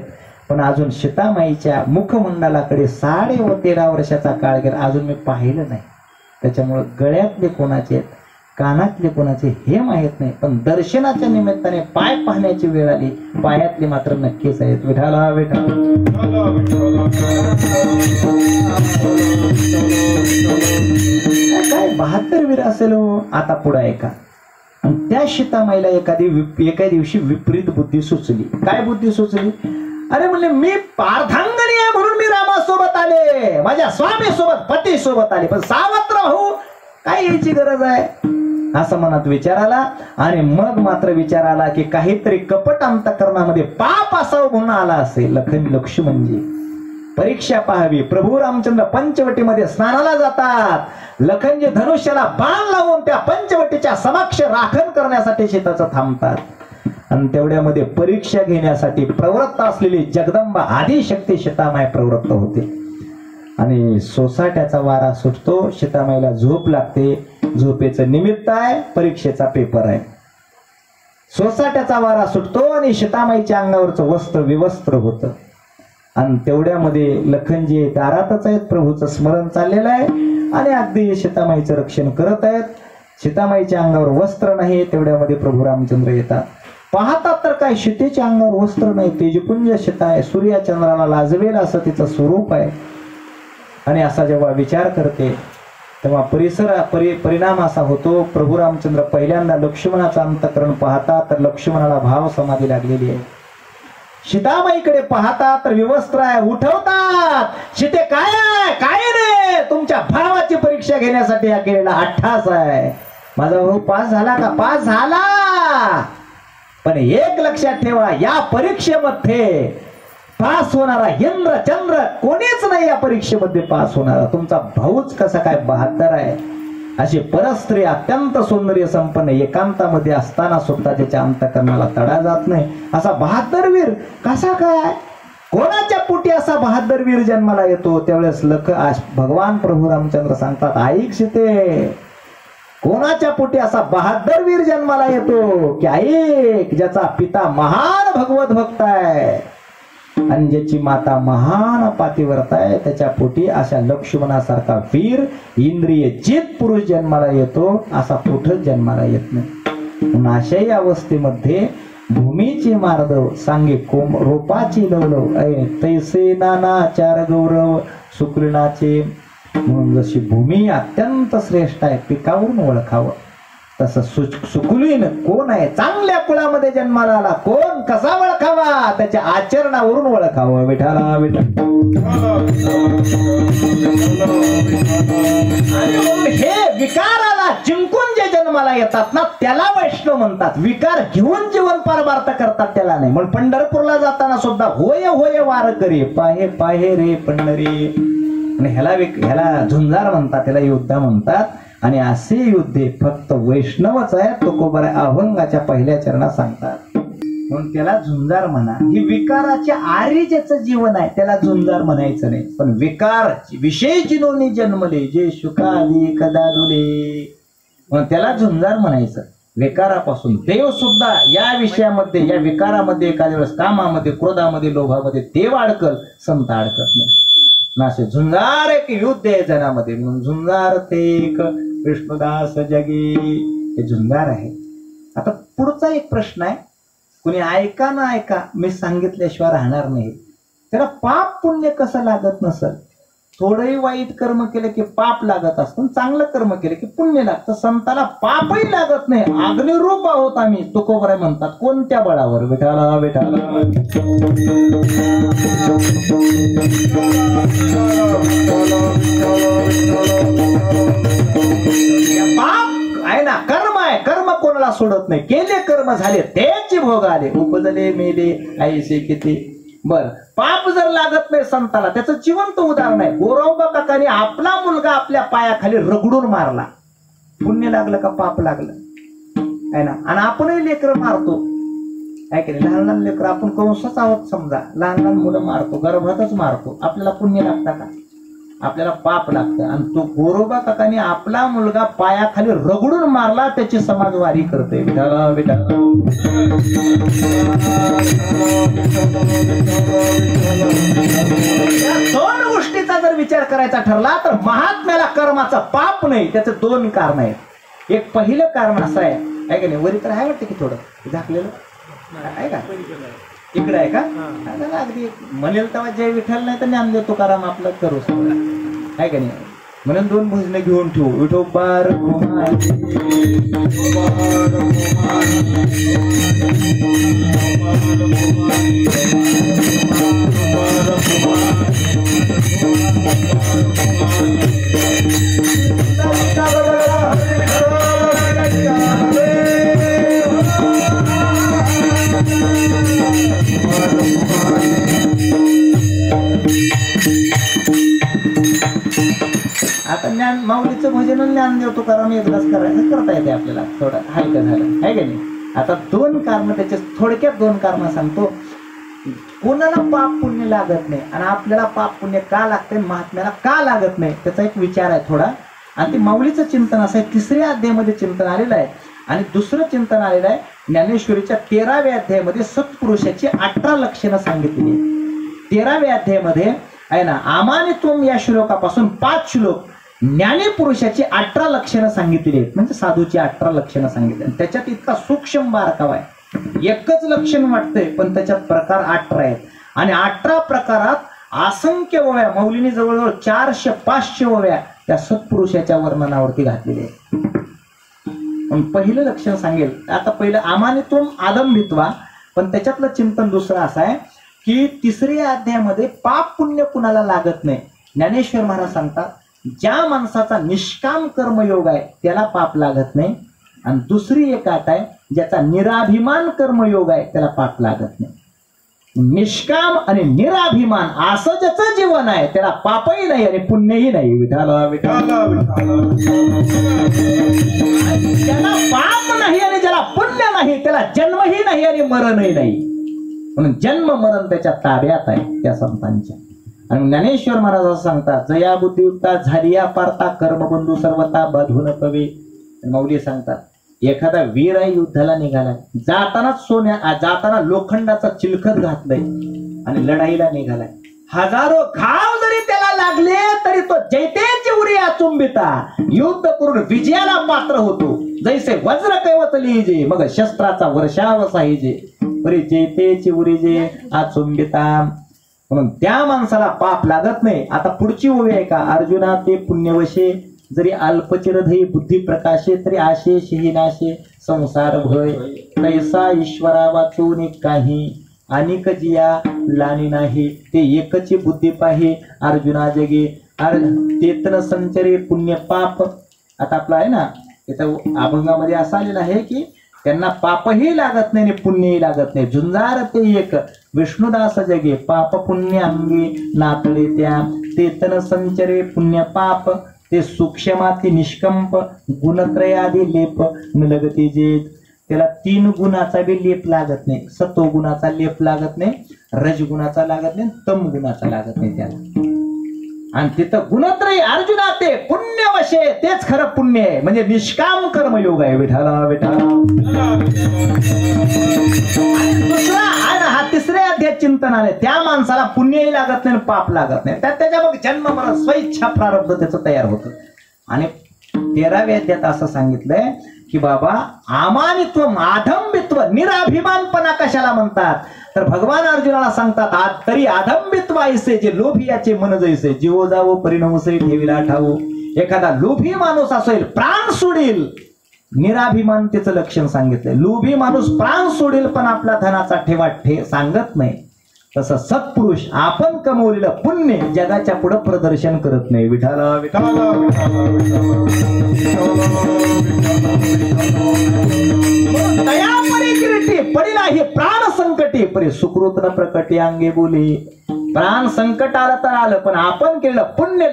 [SPEAKER 1] पण अजून सीतामाईच्या मुखमंडलाकडे 13.5 वर्षाचा काळ गेला, अजून मी पाहिलं नाही. त्याच्यामुळे गळ्यातले कोणाचे आहेत, कानातले कोणाचे हे माहित नाही, पण दर्शनाच्या निमित्ताने पाय पाहण्याची वेळ आली, पायातले मात्र नक्कीच आहेत. विठाला विठाला काय 72 वीर असेल हो. आता पुढे ऐका, त्या सीतामाईला एका दिवशी विपरीत बुद्धी सुचली. काय बुद्धी सुचली, अरे म्हणले मी पार्थांगणी आहे म्हणून मी रामासोबत आले, माझ्या स्वामी सोबत पती सोबत आले, पण सावत्र भाऊ काय यायची गरज आहे, असं मनात विचार आला. आणि मग मात्र विचार आला की काहीतरी कपट अंतःकरणामध्ये पाप असावं म्हणून आला असेल. लक्ष्मणजी परीक्षा पाहावी. प्रभू रामचंद्र पंचवटीमध्ये स्नानाला जातात, लखनजी धनुष्याला बाण लावून त्या पंचवटीच्या समक्ष राखण करण्यासाठी शेताचं थांबतात आणि तेवढ्यामध्ये परीक्षा घेण्यासाठी प्रवृत्त असलेली जगदंबा आदिशक्ती सीतामाई प्रवृत्त होते आणि सोसाट्याचा वारा सुटतो. सीतामाईला झोप लागते. झोपेचं निमित्त आहे परीक्षेचा पेपर आहे. सोसाट्याचा वारा सुटतो आणि सीतामाईच्या अंगावरचं वस्त्र विवस्त्र होतं आणि तेवढ्यामध्ये लखनजी दारातच आहेत, प्रभूचं स्मरण चाललेलं आहे आणि अगदी सीतामाईचं रक्षण करत आहेत. सीतामाईच्या अंगावर वस्त्र नाही. तेवढ्यामध्ये प्रभू रामचंद्र येतात. पाहतात तर काय सीतेच्या अंगावर वस्त्र नाही, तेजपुंज सीता आहे, सूर्यचंद्राला लाजवेल असं तिचं स्वरूप आहे. आणि असा जेव्हा विचार करते तेव्हा परिणाम असा होतो, प्रभू रामचंद्र पहिल्यांदा लक्ष्मणाचं अंतःकरण पाहतात तर लक्ष्मणाला भाव समाधी लागलेली आहे. सीतामाईकडे पाहतात तर विवस्त्र आहे, उठवतात. सीते काय रे, तुमच्या भावाची परीक्षा घेण्यासाठी हा केलेला अट्टास आहे. माझा भाऊ पास झाला का? पास झाला, पण एक लक्षात ठेवा, या परीक्षेमध्ये पास होणारा इंद्र चंद्र कोणीच नाही. या परीक्षेमध्ये पास होणारा तुमचा भाऊच कसा काय बहादर आहे. अशी परस्त्री अत्यंत सौंदर्य संपन्न एकांतामध्ये असताना सुद्धा त्याच्या अंतःकरणाला तडा जात नाही. असा बहादर वीर कसा काय, कोणाच्या पोटी असा बहादर वीर जन्माला येतो. त्यावेळेस भगवान प्रभू रामचंद्र सांगतात, ऐक सीते, कोणाच्या पोटी असा बहादर वीर जन्माला येतो की ऐक, ज्याचा पिता महान भगवत भक्त आहे आणि ज्याची माता महान पातिव्रत आहे, त्याच्या पोटी अशा लक्ष्मणासारखा वीर इंद्रिय जित पुरुष जन्माला येतो. असा कुठंच जन्माला येत नाही. अशाही अवस्थेमध्ये भूमीची मार्दव सांगे रोपाची लवलव तैसे नाना चार गौरव सुकृणाचे. म्हणून जशी भूमी अत्यंत श्रेष्ठ आहे, पिकावरून ओळखावं तसं सुकुलीन कोण आहे, चांगल्या कुळामध्ये जन्माला आला, कोण कसा ओळखावा, त्याच्या आचरणावरून ओळखावं. विठाला विठा. आणि म्हणून हे विकाराला जिंकून जे जन्माला येतात ना त्याला वैष्णव म्हणतात. विकार घेऊन जीवन पारमार्थ करतात त्याला नाही. म्हणून पंढरपूरला जाताना सुद्धा होय होय वार करे, पाहे पाहे रे पंढरी. आणि ह्याला झुंजार म्हणतात, त्याला योद्धा म्हणतात. आणि असे युद्धे फक्त वैष्णवच आहे. तुकोबरा अभंगाच्या पहिल्या चरणात सांगतात. म्हणून त्याला झुंजार म्हणा. ही विकाराच्या आरी ज्याचं जीवन आहे त्याला झुंजार म्हणायचं नाही. पण विकार विषयची नोंदणी जन्मले, जे शुकाली कदा दुले, म्हणून त्याला झुंजार म्हणायचं. विकारापासून देव सुद्धा या विषयामध्ये, या विकारामध्ये एखाद्या वेळेस कामामध्ये, क्रोधामध्ये, लोभामध्ये देव अडकल, संत अडकत नाही. नाशे झुंजार एक युद्ध आहे जनामध्ये. म्हणून झुंजार ते एक विष्णुदास जगी, हे झुंजार आहे. आता पुढचा एक प्रश्न आहे, कुणी ऐका ना ऐका, मी सांगितल्याशिवाय राहणार नाही. त्याला पाप पुण्य कसं लागत नसल? थोडंही वाईट कर्म केलं की पाप लागत असतं, चांगलं कर्म केलं की पुण्य लागतं. संताला पापही लागत नाही. अग्निरूप आहोत आम्ही, तुकोबराय म्हणतात. कोणत्या बळावर? विठाला विठाला. पाप आहे ना, कर्म आहे. कर्म कोणाला सोडत नाही. केले कर्म झाले त्याची भोग आले, उपजले मेले ऐसे किती. बर, पाप जर लागत नाही संताला, त्याचं जिवंत उदाहरण आहे. गोरवबा काकाने आपला मुलगा आपल्या पायाखाली रगडून मारला. पुण्य लागलं का पाप लागलं? आहे ना. आणि आपणही लेकरं मारतो, आहे की नाही? लहान लहान लेकरं आपण कंसच आहोत समजा, लहान लहान मुलं मारतो, गर्भातच मारतो. आपल्याला पुण्य लागतं का? आपल्याला पाप लागतं. आणि तो गोरोबा काकाने आपला मुलगा पायाखाली रगडून मारला, त्याची समाजवारी करते. विठाला विठाला. या दोन गोष्टीचा जर विचार करायचा ठरला तर महात्म्याला कर्माचा पाप नाही. त्याचं दोन कारण आहेत. एक पहिलं कारण असं आहे की नाही, वरी तर आहे वाटतं की थोडं झाकलेलं आहे का, इकडे आहे का? अगदी म्हणेल तेव्हा जय विठ्ठल, नाही तर ज्ञान देतो तुकाराम आपलं करू सगळं, आहे का नाही? म्हणून दोन भजनं घेऊन ठेवू. विठोबार आता ज्ञान माऊलीचं भजन ज्ञानदेव तुकाराम एकदाच करायचं, करता येते आपल्याला, थोडं हलकं झालं, आहे का नाही? आता दोन कारण, त्याचे थोडक्यात दोन कारण सांगतो. कोणाला पाप पुण्य लागत नाही आणि आपल्याला पाप पुण्य का लागते, महात्म्याला का लागत नाही, त्याचा एक विचार आहे थोडा. आणि ते माऊलीचं चिंतन असं आहे. 3ऱ्या अध्यायामध्ये चिंतन आलेलं आहे. आणि दुसरं चिंतन आलेलं आहे ज्ञानेश्वरीच्या 13व्या अध्यायामध्ये सत्पुरुषाची 18 लक्षणं सांगितलेली आहेत. 13व्या अध्यायामध्ये आहे ना, आमानित्वम या श्लोकापासून 5 श्लोक ज्ञानी पुरुषाची 18 लक्षणं सांगितलेली आहेत. म्हणजे साधूची 18 लक्षणं सांगितली. त्याच्यात इतका सूक्ष्म बारकाव आहे. एकच लक्षण वाटतंय पण त्याच्यात प्रकार 18 आहेत. आणि 18 प्रकारात असंख्य ओव्या, माऊलीने जवळजवळ 400-500 ओव्या त्या सत्पुरुषाच्या वर्णनावरती घातलेल्या आहेत. पहिलं लक्षण सांगेल आता. पहिलं आमानित्वम आदंभित्वा, पण त्याच्यातलं चिंतन दुसरं असं आहे की 3ऱ्या अध्यायामध्ये पाप पुण्य कुणाला लागत नाही. ज्ञानेश्वर महाराज सांगतात, ज्या माणसाचा निष्काम कर्मयोग आहे त्याला पाप लागत नाही. आणि दुसरी एक अट आहे, ज्याचा निराभिमान कर्मयोग आहे त्याला पाप लागत नाही. निष्काम आणि निराभिमान असं ज्याचं जीवन आहे त्याला पापही नाही आणि पुण्यही नाही. विठाला विठाला विठाला. ज्याला पाप नाही आणि ज्याला पुण्य नाही त्याला जन्मही नाही आणि मरणही नाही. म्हणून जन्म मरण त्याच्या ताब्यात आहे त्या संतांच्या. आणि ज्ञानेश्वर महाराज असं सांगतात, जया बुद्धियुक्ता झालिया पारता कर्मबंधू सर्वता बाधून पवे. माऊली सांगतात, एखादा वीर आहे युद्धाला निघालाय, जाताना लोखंडाचा चिलखत घातलाय आणि लढाईला निघालाय. हजारो घाव जरी त्याला लागले तरी तो जैतेची उरी अचुंबिता युद्ध करून विजयाला पात्र होतो. जैसे वज्र कैवत लिहिजे मग शस्त्राचा वर्षाव साहिजे, परी जैतेची उरी जे अचुंबिता. म्हणून त्या माणसाला पाप लागत नाही. आता पुढची ओवी आहे का, अर्जुना ते पुण्यवशे जरी अल्पचिरधई बुद्धी प्रकाशे तरी आशेष ही नाशे संसार भय तैसा ईश्वरा वाचून काही अनेक जिया लानी नाही ते एकची बुद्धी पाहे अर्जुना जगे तेतन संचरे पुण्य पाप। आता आपला आहे ना इथं अभंगामध्ये असं आलेलं आहे की त्यांना पापही लागत नाही आणि पुण्यही लागत नाही, झुंजार ते एक विष्णुदास जगे पाप पुण्य अंगी नातळे त्या तेतन संचरे पुण्य पाप ते सूक्ष्माती निष्कंप गुणत्रयादी लेप मिलगती जे त्याला 3 गुणाचा बी लेप लागत नाही, सत्व गुणाचा लेप लागत नाही, रजगुणाचा लागत नाही, तम गुणाचा लागत नाही त्याला। आणि तिथं गुणत्रय अर्जुना ते पुण्यवशे तेच खरं पुण्य आहे, म्हणजे निष्काम कर्मयोग आहे विठाला विठाला। दुसरा आहे हा तिसऱ्या अध्याय चिंतन आले त्या माणसाला पुण्यही लागत नाही पाप लागत नाही, त्याच्या मग जन्म मरण स्वइच्छा प्रारब्ध त्याचं तयार होतं। आणि 13व्या अध्यायात असं सांगितलंय की बाबा अमानित्व आधंबित्व निराभिमानपणा कशाला म्हणतात, तर भगवान अर्जुनाला सांगतात तरी आधंबित्व ऐसे जे लोभी याचे मन जैसे जीवो जावो परिणमसे ठेविला ठावो। एखादा लोभी माणूस असेल प्राण सोडील, निराभिमानतेचं लक्षण सांगितलंय। लोभी माणूस प्राण सोडील पण आपला धनाचा ठेवा सांगत नाही, तसं सत्पुरुष आपण कमवलेलं पुण्य जगाच्या पुढे प्रदर्शन करत नाही विठाला विठाला। दया परिकिरीटी पडिला हे प्राण संकटी परी सुकृत न प्रकटी अंगे बोली। प्राण संकट आलं तर आलं पण आपण केलेलं पुण्य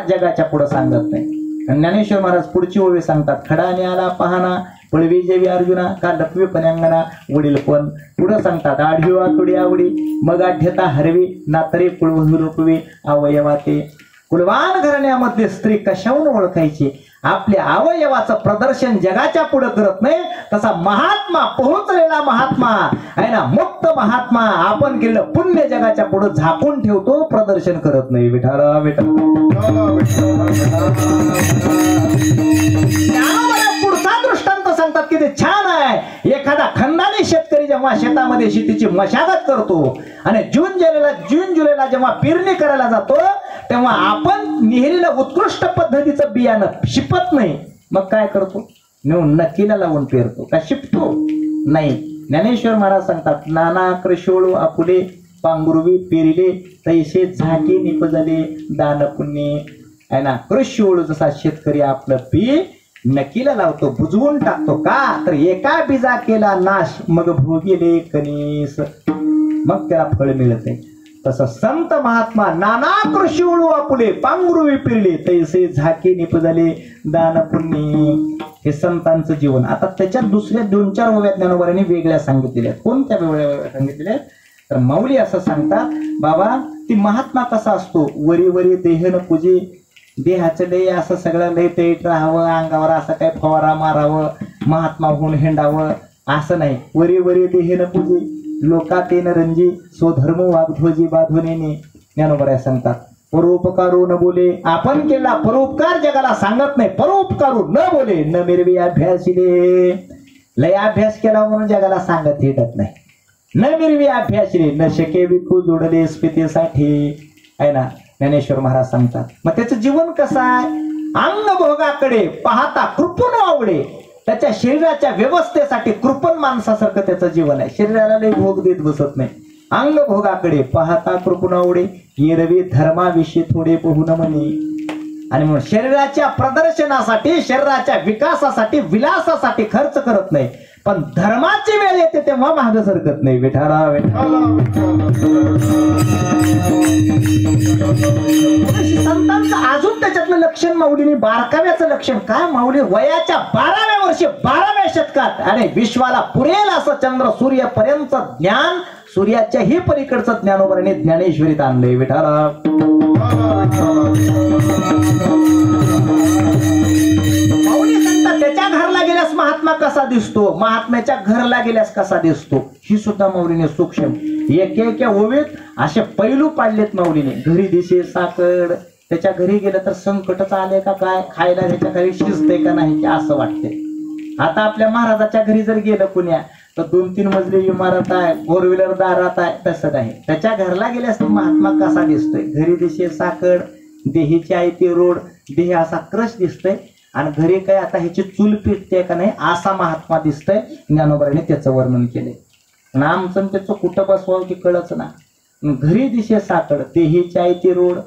[SPEAKER 1] जगाच्या पुढे सांगत नाही। ज्ञानेश्वर महाराज पुढची ओवी सांगतात खडाने आला पहाना पळवी जेवी अर्जुना का लपवी पण्यांगणा वडील पण पुढे सांगतात आढिवा तुडी आवडी मग आढ्यता हरवी नातरे कुळवधू रूपवी अवयवाते। कुलवान घराण्यामधली स्त्री कशाहून ओळखायची, आपल्या अवयवाचं प्रदर्शन जगाच्या पुढे करत नाही, तसा महात्मा पोहोचलेला महात्मा आहे ना मुक्त महात्मा आपण केलेलं पुण्य जगाच्या पुढे झाकून ठेवतो, प्रदर्शन करत नाही विठाला विठाला। पुढचा दृष्टांत सांगतात की ते छान आहे। एखादा खंदानी शेतकरी जेव्हा शेतामध्ये शेतीची मशागत करतो आणि जून जुलैला जेव्हा पेरणी करायला जातो तेव्हा आपण नेहलेलं उत्कृष्ट पद्धतीचं बियाणं शिपत नाही, मग काय करतो नेऊन नक्कीला लावून पेरतो का शिपतो नाही। ज्ञानेश्वर महाराज सांगतात नाना कृषोळू आपुले पांगुरवी पेरिले तैसे झाके निपजले दान पुण्य आहे ना। कृषोळू जसा शेतकरी आपलं बी नक्कीला लावतो बुजवून टाकतो का तर एका बीजा केला नाश मग भोगिले कणीस मग त्याला फळ मिळते। तसं संत महात्मा नाना कृषी उळू आपुले पांघरुवी पिरले तैसे झाके निपजले दान पुण्य हे संतांचं जीवन। आता त्याच्यात दुसऱ्या 2-4 ओव्या ज्ञानोबांनी वेगळ्या सांगितलेल्या आहेत। कोणत्या वेगळ्या सांगितलेल्या आहेत तर माऊली असं सांगतात बाबा ती महात्मा कसा असतो वरी वरी देहन पूजे देहाचं लय असं सगळं लय पेट राहावं अंगावर असं काय फवारा मारावं महात्मा होऊन हिंडावं असं नाही। वरी वरी देहन पूजे लोकातेन रंजी स्वधर्म वाग्ध्वजी बाधुनेने ज्ञानोबा सांगतात परोपकारो न बोले आपण केला परोपकार जगाला सांगत नाही, परोपकारो न बोले न मिरवी अभ्यासिले लय अभ्यास केला म्हणून जगाला सांगत येत नाही, न मिरवी अभ्यासिले न शके विकू जोडले स्फितीसाठी आहे ना। ज्ञानेश्वर महाराज सांगतात मग त्याचं जीवन कसं आहे अंगभोगाकडे पाहता कृपण आवडे, त्याच्या शरीराच्या व्यवस्थेसाठी कृपण माणसासारखं त्याचं जीवन आहे, शरीराला लई भोग देत बसत नाही। अंगभोगाकडे पाहता कृपण आवडे येरवी धर्माविषयी थोडे बहुन म्हणे। आणि म्हणून शरीराच्या प्रदर्शनासाठी शरीराच्या विकासासाठी विलासासाठी खर्च करत नाही, पण धर्माची वेळ येते तेव्हा मागे सरकत नाही विठाला विठाला। संतांचं अजून त्याच्यातलं लक्षण माऊलीने बारकाव्याचं लक्षण काय माऊली वयाच्या 12व्या वर्षी 12व्या शतकात आणि विश्वाला पुरेल असं चंद्र सूर्यपर्यंत ज्ञान सूर्याच्याही पलीकडचं ज्ञानोबाने ज्ञानेश्वरीत आणलंय विठाला। माऊली सांगतात त्याच्या घरला गेल्यास महात्मा कसा दिसतो, महात्म्याच्या घरला गेल्यास कसा दिसतो ही सुद्धा माऊलीने सूक्ष्म एक ओवीत असे पैलू पाडलेत माऊलीने। घरी दिसे साकड त्याच्या घरी गेलं तर संकटच आले का काय, खायला त्याच्या घरी शिजते का नाही असं वाटते। आता आपल्या महाराजाच्या घरी जर गेलं पुण्या तर 2-3 मजली इमारत आहे, 4 व्हीलर दारात आहे, तसं नाही। त्याच्या घरला गेल्यास महात्मा कसा दिसतोय, घरी दिसे साकड देहीची आहे ती रोड, देह असा क्रश दिसतोय आणि घरी काय आता ह्याची चूल पेटते का नाही असा महात्मा दिसतोय. ज्ञानोबाने त्याचं वर्णन केलंय. आणि आमचं त्याचं कुठं बसवावं की कळच ना. घरी दिसे साकड, देहीची आहे ती रोड.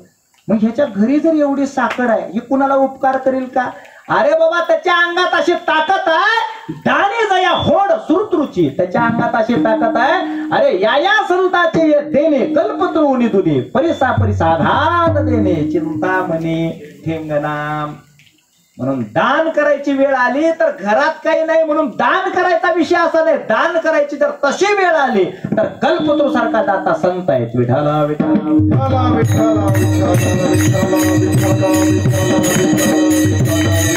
[SPEAKER 1] मग ह्याच्या घरी जर एवढी साकड आहे, ही कुणाला उपकार करेल का? अरे बाबा, त्याच्या अंगात अशी ताकद आहे, दाणे जया होड सुरतृची. त्याच्या अंगात अशी ताकद आहे, अरे या संताचे देणे कल्पतरुणी तुने परिसा परिसाधान देणे चिंतामणी ठेंगनाम. म्हणून दान करायची वेळ आली तर घरात काही नाही म्हणून दान करायचा विषय असा नाही. दान करायची जर तशी वेळ आली तर कल्पतरू सारखा दाता संत आहेत. विठाला विठाला विठाला.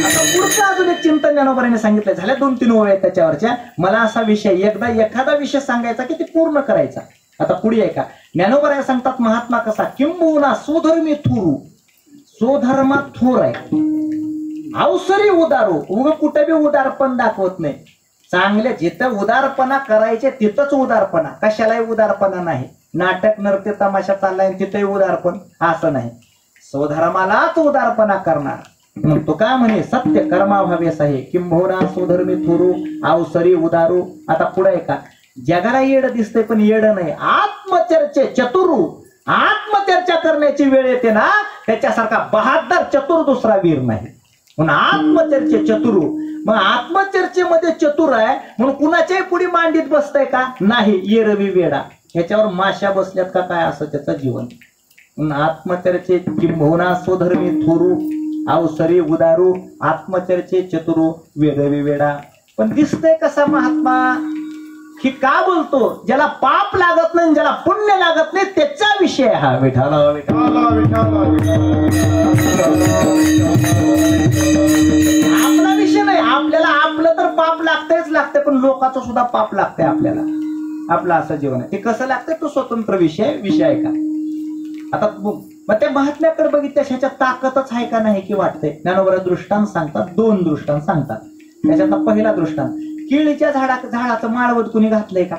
[SPEAKER 1] आता पुढचं अजून एक चिंतन ज्ञानोबाने सांगितलं. झाल्या 2-3 ओव्या त्याच्यावरच्या. मला असा विषय एखादा विषय सांगायचा की ते पूर्ण करायचा. आता पुढे आहे का ज्ञानोबा सांगतात महात्मा कसा किंबहुना स्वधर्मी थोरू. स्वधर्मात थोर आहे, अवसरी उदारू. उग कुठे बी उदारपण दाखवत नाही. चांगले जिथं उदारपणा करायचे तिथंच उदारपणा, कशालाही उदारपणा नाही. नाटक नृत्य तमाशा चाललाय तिथेही उदारपण असं नाही. स्वधर्मालाच उदारपणा करणार. मग तो का म्हणे सत्य कर्माभावेस आहे किंबहुना स्वधर्मी थोरू अवसरी उदारू. आता पुढे का जगाला येड दिसतंय पण येड नाही. आत्मचर्चे चतुरू. आत्मचर्चा करण्याची वेळ येते ना त्याच्यासारखा बहादर चतुर दुसरा वीर नाही. म्हणून आत्मचर्चे चतुरू. मग आत्मचर्चेमध्ये चतुर आहे म्हणून कुणाच्याही पुढे मांडीत बसतंय का? नाही. येरवी वेडा ह्याच्यावर माशा बसल्यात का काय असं त्याचं जीवन. म्हणून आत्मचर्चे किंबहुना स्वधर्मी थोरू अवसरी उदारू आत्मचर्चे चतुरू वेरवी वेडा. पण दिसतंय कसा महात्मा ही का बोलतो? ज्याला पाप लागत नाही ज्याला पुण्य लागत नाही त्याचा विषय हा. विठाला विठाला विठाला. आपला विषय नाही. आपल्याला आपलं तर पाप लागतंयच लागतंय पण लोकांचं सुद्धा पाप लागतंय आपल्याला. आपलं असं जीवन आहे. ते कसं लागतंय तो स्वतंत्र विषय आहे का. आता मग त्या महात्म्याकडे बघितल्या ह्याच्या ताकदच आहे का नाही की वाटतंय. ज्ञानोबा दृष्टांत सांगतात. 2 दृष्टांत सांगतात. त्याच्यातला पहिला दृष्टांत केळीच्या झाडाचं माळवत कुणी घातलंय का?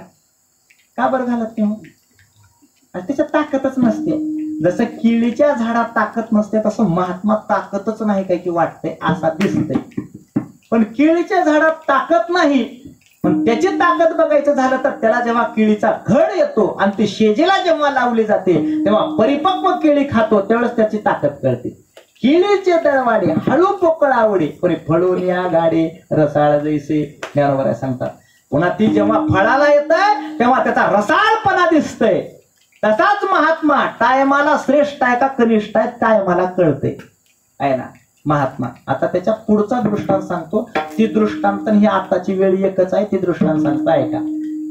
[SPEAKER 1] का बरं घालत नाही? त्याच्यात ताकदच नसते. जसं केळीच्या झाडात ताकद नसते तसं महात्मा ताकदच नाही काय की वाटतंय असा दिसतंय. पण केळीच्या झाडात ताकद नाही पण त्याची ताकद बघायचं झालं तर त्याला जेव्हा केळीचा घड येतो आणि ती शेजेला जेव्हा लावली जाते तेव्हा परिपक्व केळी खातो त्यावेळेस त्याची ताकद कळते. केळीचे दळवाडे हळू पोकळ आवडे पण फळून या गाडे रसाळ जैसे. ज्ञानोबा सांगतात. पुन्हा ती जेव्हा फळाला येत आहे तेव्हा त्याचा रसाळपणा दिसतंय. तसाच महात्मा टायमाला श्रेष्ठ आहे का कनिष्ठ आहे टायमाला कळते आहे ना महात्मा. आता त्याच्या पुढचा दृष्टांत सांगतो. ती दृष्टांत ही आताची वेळ एकच आहे. ती दृष्टांत सांगता आहे का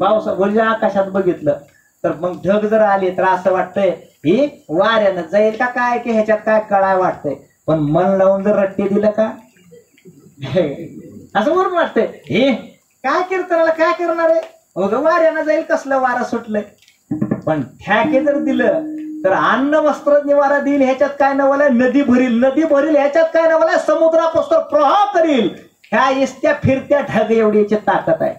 [SPEAKER 1] पाऊस वरच्या आकाशात बघितलं तर मग ढग जर आले तर असं वाटतंय हे वाऱ्यानं जाईल का काय की ह्याच्यात काय कळाय वाटतंय. पण मन लावून जर रट्टे दिलं का असं वरून वाटतंय हे काय कीर्तनाला काय करणार आहे वाऱ्यानं जाईल कसलं वारं सुटलंय. पण ठ्याके जर दिलं तर अन्न वस्त्र निवारा देईल ह्याच्यात काय नवलाय. नदी भरील ह्याच्यात काय नवलाय. समुद्रापासून प्रवाह करील. ह्या इस्त्या फिरत्या ढग एवढी याची ताकद आहे.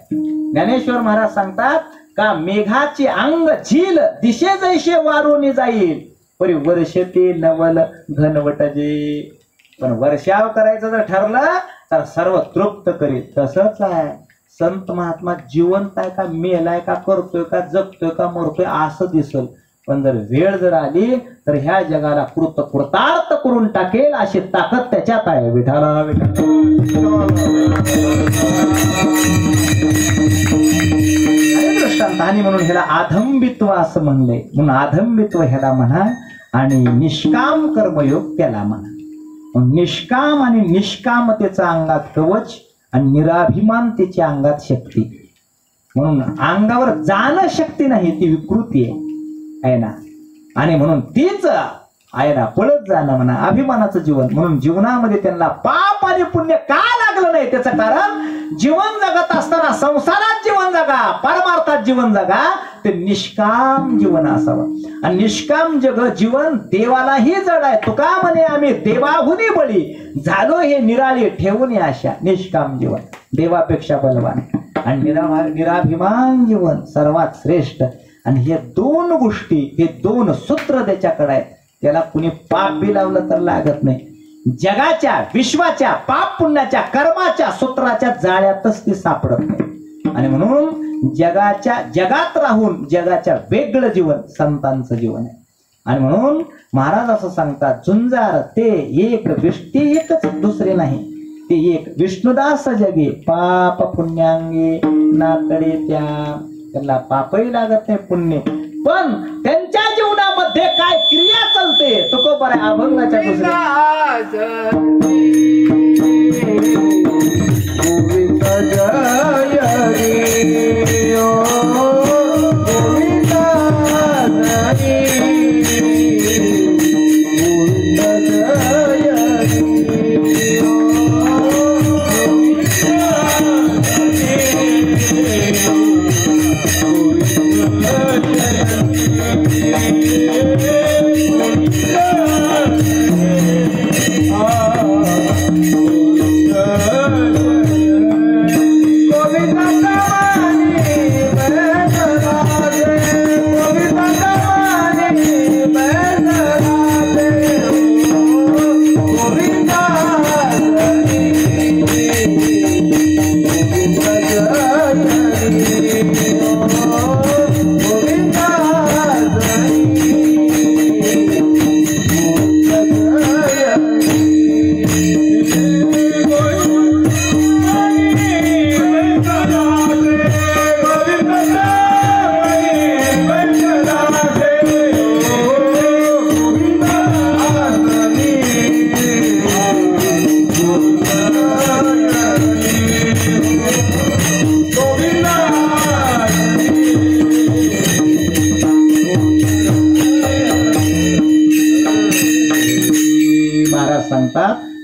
[SPEAKER 1] ज्ञानेश्वर महाराज सांगतात का मेघाची अंग झील दिशे जैसे वारून जाईल परी वर्षते नवल घनवटजे. पण वर्षाव करायचं जर ठरलं तर सर्व तृप्त करील. तसंच आहे संत महात्मा जिवंत आहे का मेलाय का करतोय का जगतोय का मरतोय असं दिसल. पण जर वेळ जर आली तर ह्या जगाला कृतार्थ करून टाकेल अशी ताकद त्याच्यात आहे. विठाला दृष्टांत. आणि म्हणून ह्याला आधंबित्व असं म्हणलंय. म्हणून आधंबित्व ह्याला म्हणा आणि निष्काम कर्मयोग त्याला म्हणा. निष्काम आणि निष्कामतेचा अंगात कवच आणि निराभिमानतेच्या अंगात शक्ती. म्हणून अंगावर जाणं शक्ती नाही ती विकृती आहे ना. आणि म्हणून तीच आहे ना पळत जाणं म्हणा अभिमानाचं जीवन. म्हणून जीवनामध्ये त्यांना पाप आणि पुण्य का लागलं नाही त्याचं कारण जीवन जगत असताना संसारात जीवन जगा परमार्थात जीवन जगा ते निष्काम जीवन असावं. आणि निष्काम जीवन देवालाही जड आहे. तुका म्हणे आम्ही देवाहुनी बळी झालो हे निराळे ठेवून आशा. निष्काम जीवन देवापेक्षा बलवान आणि निराभिमान जीवन सर्वात श्रेष्ठ. आणि हे 2 गोष्टी हे 2 सूत्र त्याच्याकडे आहेत. त्याला कुणी पाप बी लावलं तर लागत नाही. जगाच्या विश्वाच्या पाप पुण्याच्या कर्माच्या सूत्राच्या जाळ्यातच ती सापडत नाही. आणि म्हणून जगात राहून जगाच्या वेगळं जीवन संतांचं जीवन आहे. आणि म्हणून महाराज असं सांगतात, झुंजार ते एक विष्टी एकच दुसरे नाही, ते एक विष्णुदास जगे पाप पुण्यागे नाकडे त्याला पापही लागत नाही पुण्य, पण त्यांच्या जीवनामध्ये काय क्रिया चालते तो बरं अभंगाच्या दुसऱ्या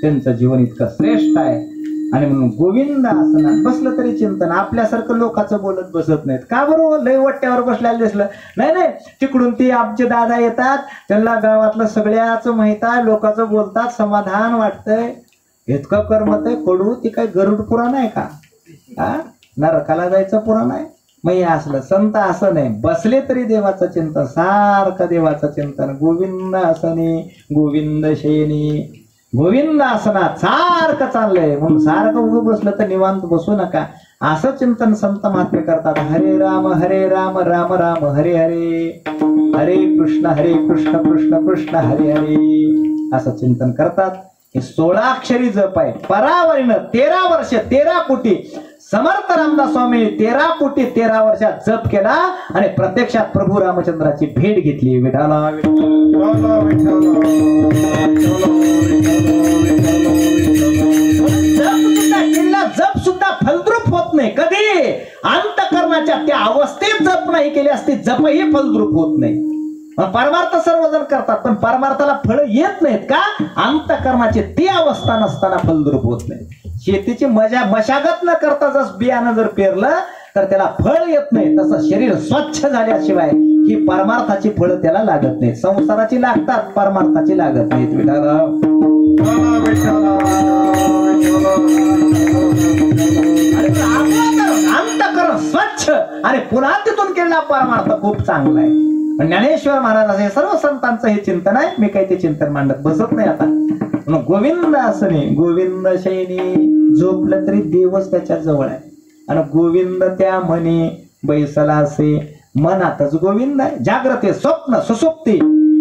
[SPEAKER 1] त्यांचं जीवन इतकं श्रेष्ठ आहे. आणि म्हणून गोविंद आसनात बसलं तरी चिंतन. आपल्यासारखं लोकांचं बोलत बसत नाहीत. का बरोबर लय वट्ट्यावर बसल्याला दिसलं नाही, तिकडून ते आमचे दादा येतात, त्यांना गावातलं सगळ्याच माहित आहे, लोकांचं बोलतात, समाधान वाटतंय. इतकं करमत आहे कडू. ती काही गरुड पुराण आहे का? नरकाला जायचं पुराण आहे? मग हे असलं संत असं नाही, बसले तरी देवाचं चिंतन, सारखं देवाचं चिंतन. गोविंद आसने गोविंद शयनी, गोविंद आसनात सारखं चाललंय. म्हणून सारखं उभं बसलं तर निवांत बसू नका. असं चिंतन संत महात्मे करतात. हरे राम राम राम हरे हरे, हरे कृष्ण कृष्ण कृष्ण हरे हरे, असं चिंतन करतात. हे 16 अक्षरी जप आहे. परावरीनं 13 वर्ष 13 कोटी समर्थ रामदास स्वामी 13 कोटी 13 वर्षात जप केला आणि प्रत्यक्षात प्रभू रामचंद्राची भेट घेतली. विठाला जप सुद्धा फलद्रूप होत नाही. कधी अंतःकरणाच्या त्या अवस्थेत जप नाही केली असती, जपही फलद्रूप होत नाही. परमार्थ सर्वजण करतात, पण परमार्थाला फळ येत नाहीत का? अंतःकरणाची ती अवस्था नसताना फलद्रूप होत नाही. शेतीची मशागत न करता जस बियाणं जर पेरलं तर त्याला फळ येत नाही, तसं शरीर स्वच्छ झाल्याशिवाय ही परमार्थाची फळं त्याला लागत नाहीत. संसाराची लागतात, परमार्थाची लागत नाहीत. अंतःकरण स्वच्छ आणि पुन्हा तिथून केलेला परमार्थ खूप चांगला आहे. ज्ञानेश्वर महाराज हे सर्व संतांचं हे चिंतन आहे. मी काही ते चिंतन मांडत बसत नाही आता. गोविंद आसने गोविंद शयनी, झोपलं तरी देवच त्याच्या जवळ आहे. आणि गोविंद त्या म्हणे बैसला असे, मनातच गोविंद आहे. जागृती स्वप्न सुसुप्ती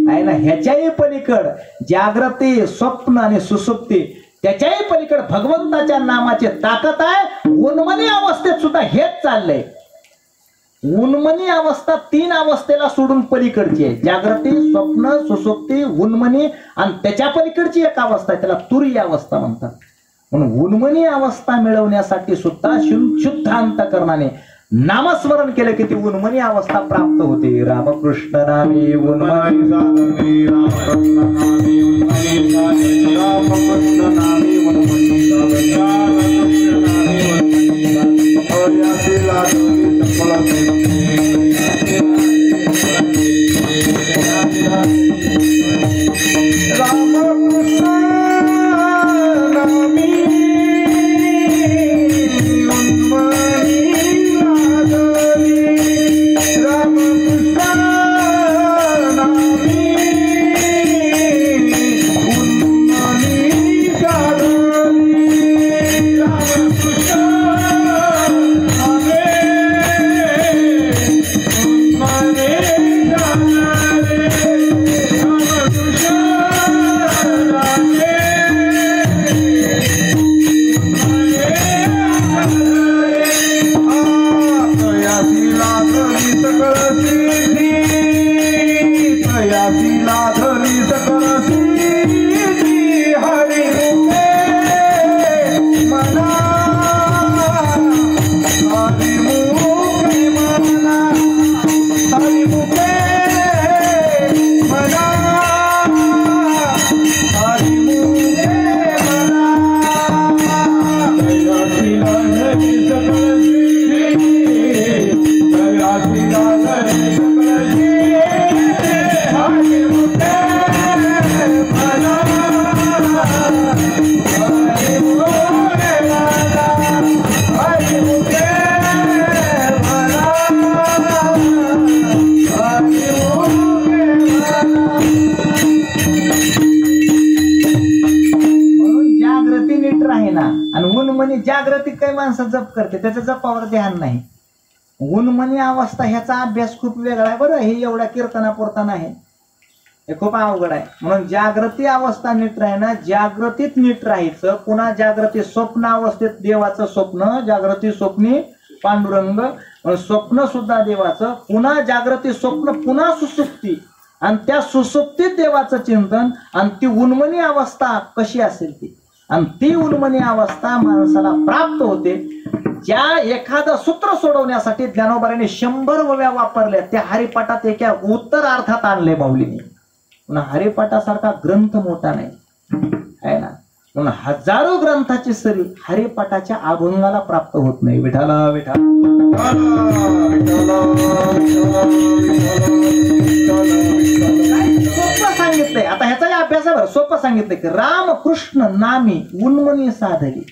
[SPEAKER 1] आहे ना, ह्याच्याही पलीकड जागृती स्वप्न आणि सुसुप्ती त्याच्याही पलीकड भगवंताच्या नामाची ताकद आहे. उन्मनी अवस्थेत सुद्धा हेच चाललंय. उन्मनी अवस्था 3 अवस्थेला सोडून पलीकडची आहे. जागृती स्वप्न सुसुप्ती उन्मनी, आणि त्याच्या पलीकडची एक अवस्था आहे, त्याला तुरीय अवस्था म्हणतात. म्हणून उन्मनी अवस्था मिळवण्यासाठी सुद्धा शुद्ध अंतःकरणाने नामस्मरण केलं की ती उन्मनी अवस्था प्राप्त होते. रामकृष्ण नामे उन्मनी साधने, रामकृष्ण नामे उन्मनी साधने, रामकृष्ण नामे उन्मनी साधने, रामकृष्ण नामे उन्मनी साधने, और यासी लाडोली सफल आणि उन्मनी जागृतीत काही माणसं जप करते, त्याच्या जपावर ध्यान नाही. उन्मनी अवस्था ह्याचा अभ्यास खूप वेगळा आहे बरं. हे एवढ्या कीर्तनापुरता नाही, हे खूप अवघड आहे. म्हणून जागृती अवस्था नीट राहणं, जागृतीत नीट राहायचं. पुन्हा जागृती स्वप्न अवस्थेत देवाचं स्वप्न, जागृती स्वप्नी पांडुरंग, स्वप्न सुद्धा देवाचं. पुन्हा जागृती स्वप्न, पुन्हा सुसुप्ती, आणि त्या सुसुप्तीत देवाचं चिंतन. आणि ती उन्मनी अवस्था कशी असेल ती, आणि ती उन्मनी अवस्था माणसाला प्राप्त होते. ज्या एखादं सूत्र सोडवण्यासाठी ज्ञानोबाराने 100 वव्या वापरल्या, त्या हरिपाठात एका उत्तर अर्थात आणले माऊलीने. पुन्हा हरिपाठासारखा ग्रंथ मोठा नाही आहे ना, म्हणून हजारो ग्रंथाची सरी हरिपाठाच्या अभंगाला प्राप्त होत नाही. विठाला विठाला सोपं सांगितलंय. आता ह्याचाही अभ्यासावर सोपं सांगितलंय की रामकृष्ण नामी उन्मनी साधली.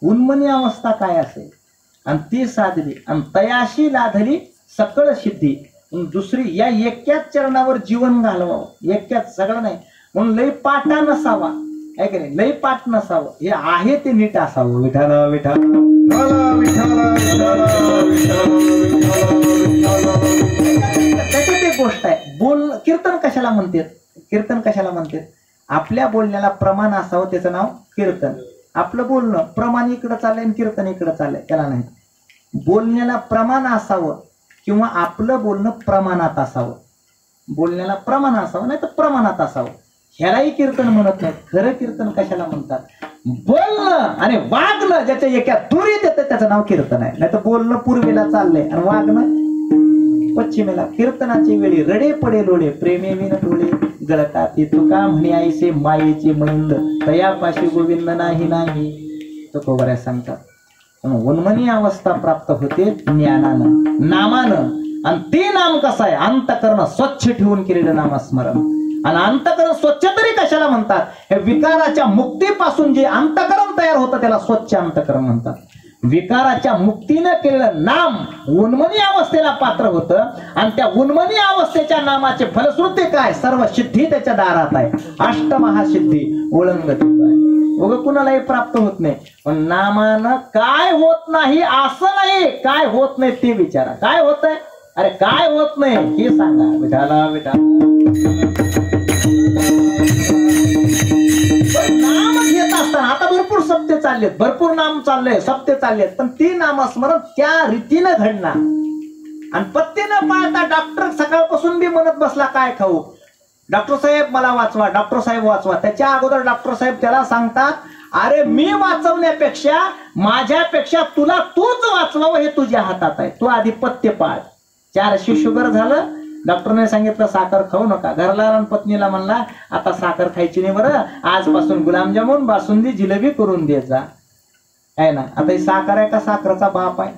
[SPEAKER 1] उन्मनी अवस्था काय असेल आणि ती साधली, आणि तयाशी लाधली सकळ सिद्धी. दुसरी या एक्याच चरणावर जीवन घालवावं, एक्याच सगळं नाही. म्हणून लई पाटा नसावा, आहे की नाही, लई पाठ नसावं, हे आहे ते नीट असावं. विठाला विठाला त्याच्यात एक गोष्ट आहे. बोल कीर्तन कशाला म्हणतात, कीर्तन कशाला म्हणतात, आपल्या बोलण्याला प्रमाण असावं, त्याचं नाव कीर्तन. आपलं बोलणं प्रमाण इकडं चाललंय आणि कीर्तन इकडं चाललंय, त्याला नाही. बोलण्याला प्रमाण असावं किंवा आपलं बोलणं प्रमाणात असावं. बोलण्याला प्रमाण असावं नाही तर प्रमाणात असावं, ह्यालाही कीर्तन म्हणत नाही. खरं कीर्तन कशाला म्हणतात, बोलणं आणि वागणं ज्याच्या एका दुरीत येतं त्याचं नाव कीर्तन आहे. नाही तर बोलणं पूर्वेला चाललंय आणि वागणं पश्चिमेला. कीर्तनाची वेळी रडे पडे लोळे, प्रेमे विन डोळे गळतात. तुका म्हणे आईसे मायेचे मैंद, तयापाशी गोविंद नाही नाही, तुकोबऱ्या सांगतात. उन्मनी अवस्था प्राप्त होते ज्ञानानं, नामानं. आणि ते नाम कसं आहे, अंतकरण स्वच्छ ठेवून केलेलं नामस्मरण. आणि अंतकरण स्वच्छ तरी कशाला म्हणतात, हे विकाराच्या मुक्तीपासून जे अंतकरण तयार होतं त्याला स्वच्छ अंतकरण म्हणतात. विकाराच्या मुक्तीनं केलेलं नाम उन्मनी अवस्थेला पात्र होतं, आणि त्या उन्मनी अवस्थेच्या नामाचे फलश्रुती काय, सर्व सिद्धी त्याच्या दारात आहे. अष्टमहासिद्धी ओळंगती उग कुणालाही प्राप्त होत नाही. पण नामानं काय होत नाही असं नाही, काय होत नाही ते विचारा. काय होत आहे, अरे काय होत नाही हे सांगा. विठाला विठाला नाम घेत असताना आता भरपूर सत्य चाललेत, भरपूर नाम चाललंय, सत्य चाललेत, पण ती नामस्मरण त्या रीतीनं घडणार. आणि पत्तीनं पाळता डॉक्टर सकाळपासून बी म्हणत बसला काय खाऊ, डॉक्टर साहेब मला वाचवा, डॉक्टर साहेब वाचवा. त्याच्या अगोदर डॉक्टर साहेब त्याला सांगतात, अरे मी वाचवण्यापेक्षा माझ्यापेक्षा तुला तूच वाचवावं हे तुझ्या हातात आहे, तू आधी पथ्य पाळ. 400 शुगर झालं, डॉक्टरने सांगितलं साखर खाऊ नका. घरला आणि पत्नीला म्हणला आता साखर खायची नाही बरं, आजपासून गुलाबजामुन बासुंदी जिलेबी करून देत जा, आहे ना. आता ही साखर आहे का साखरेचा बाप आहे.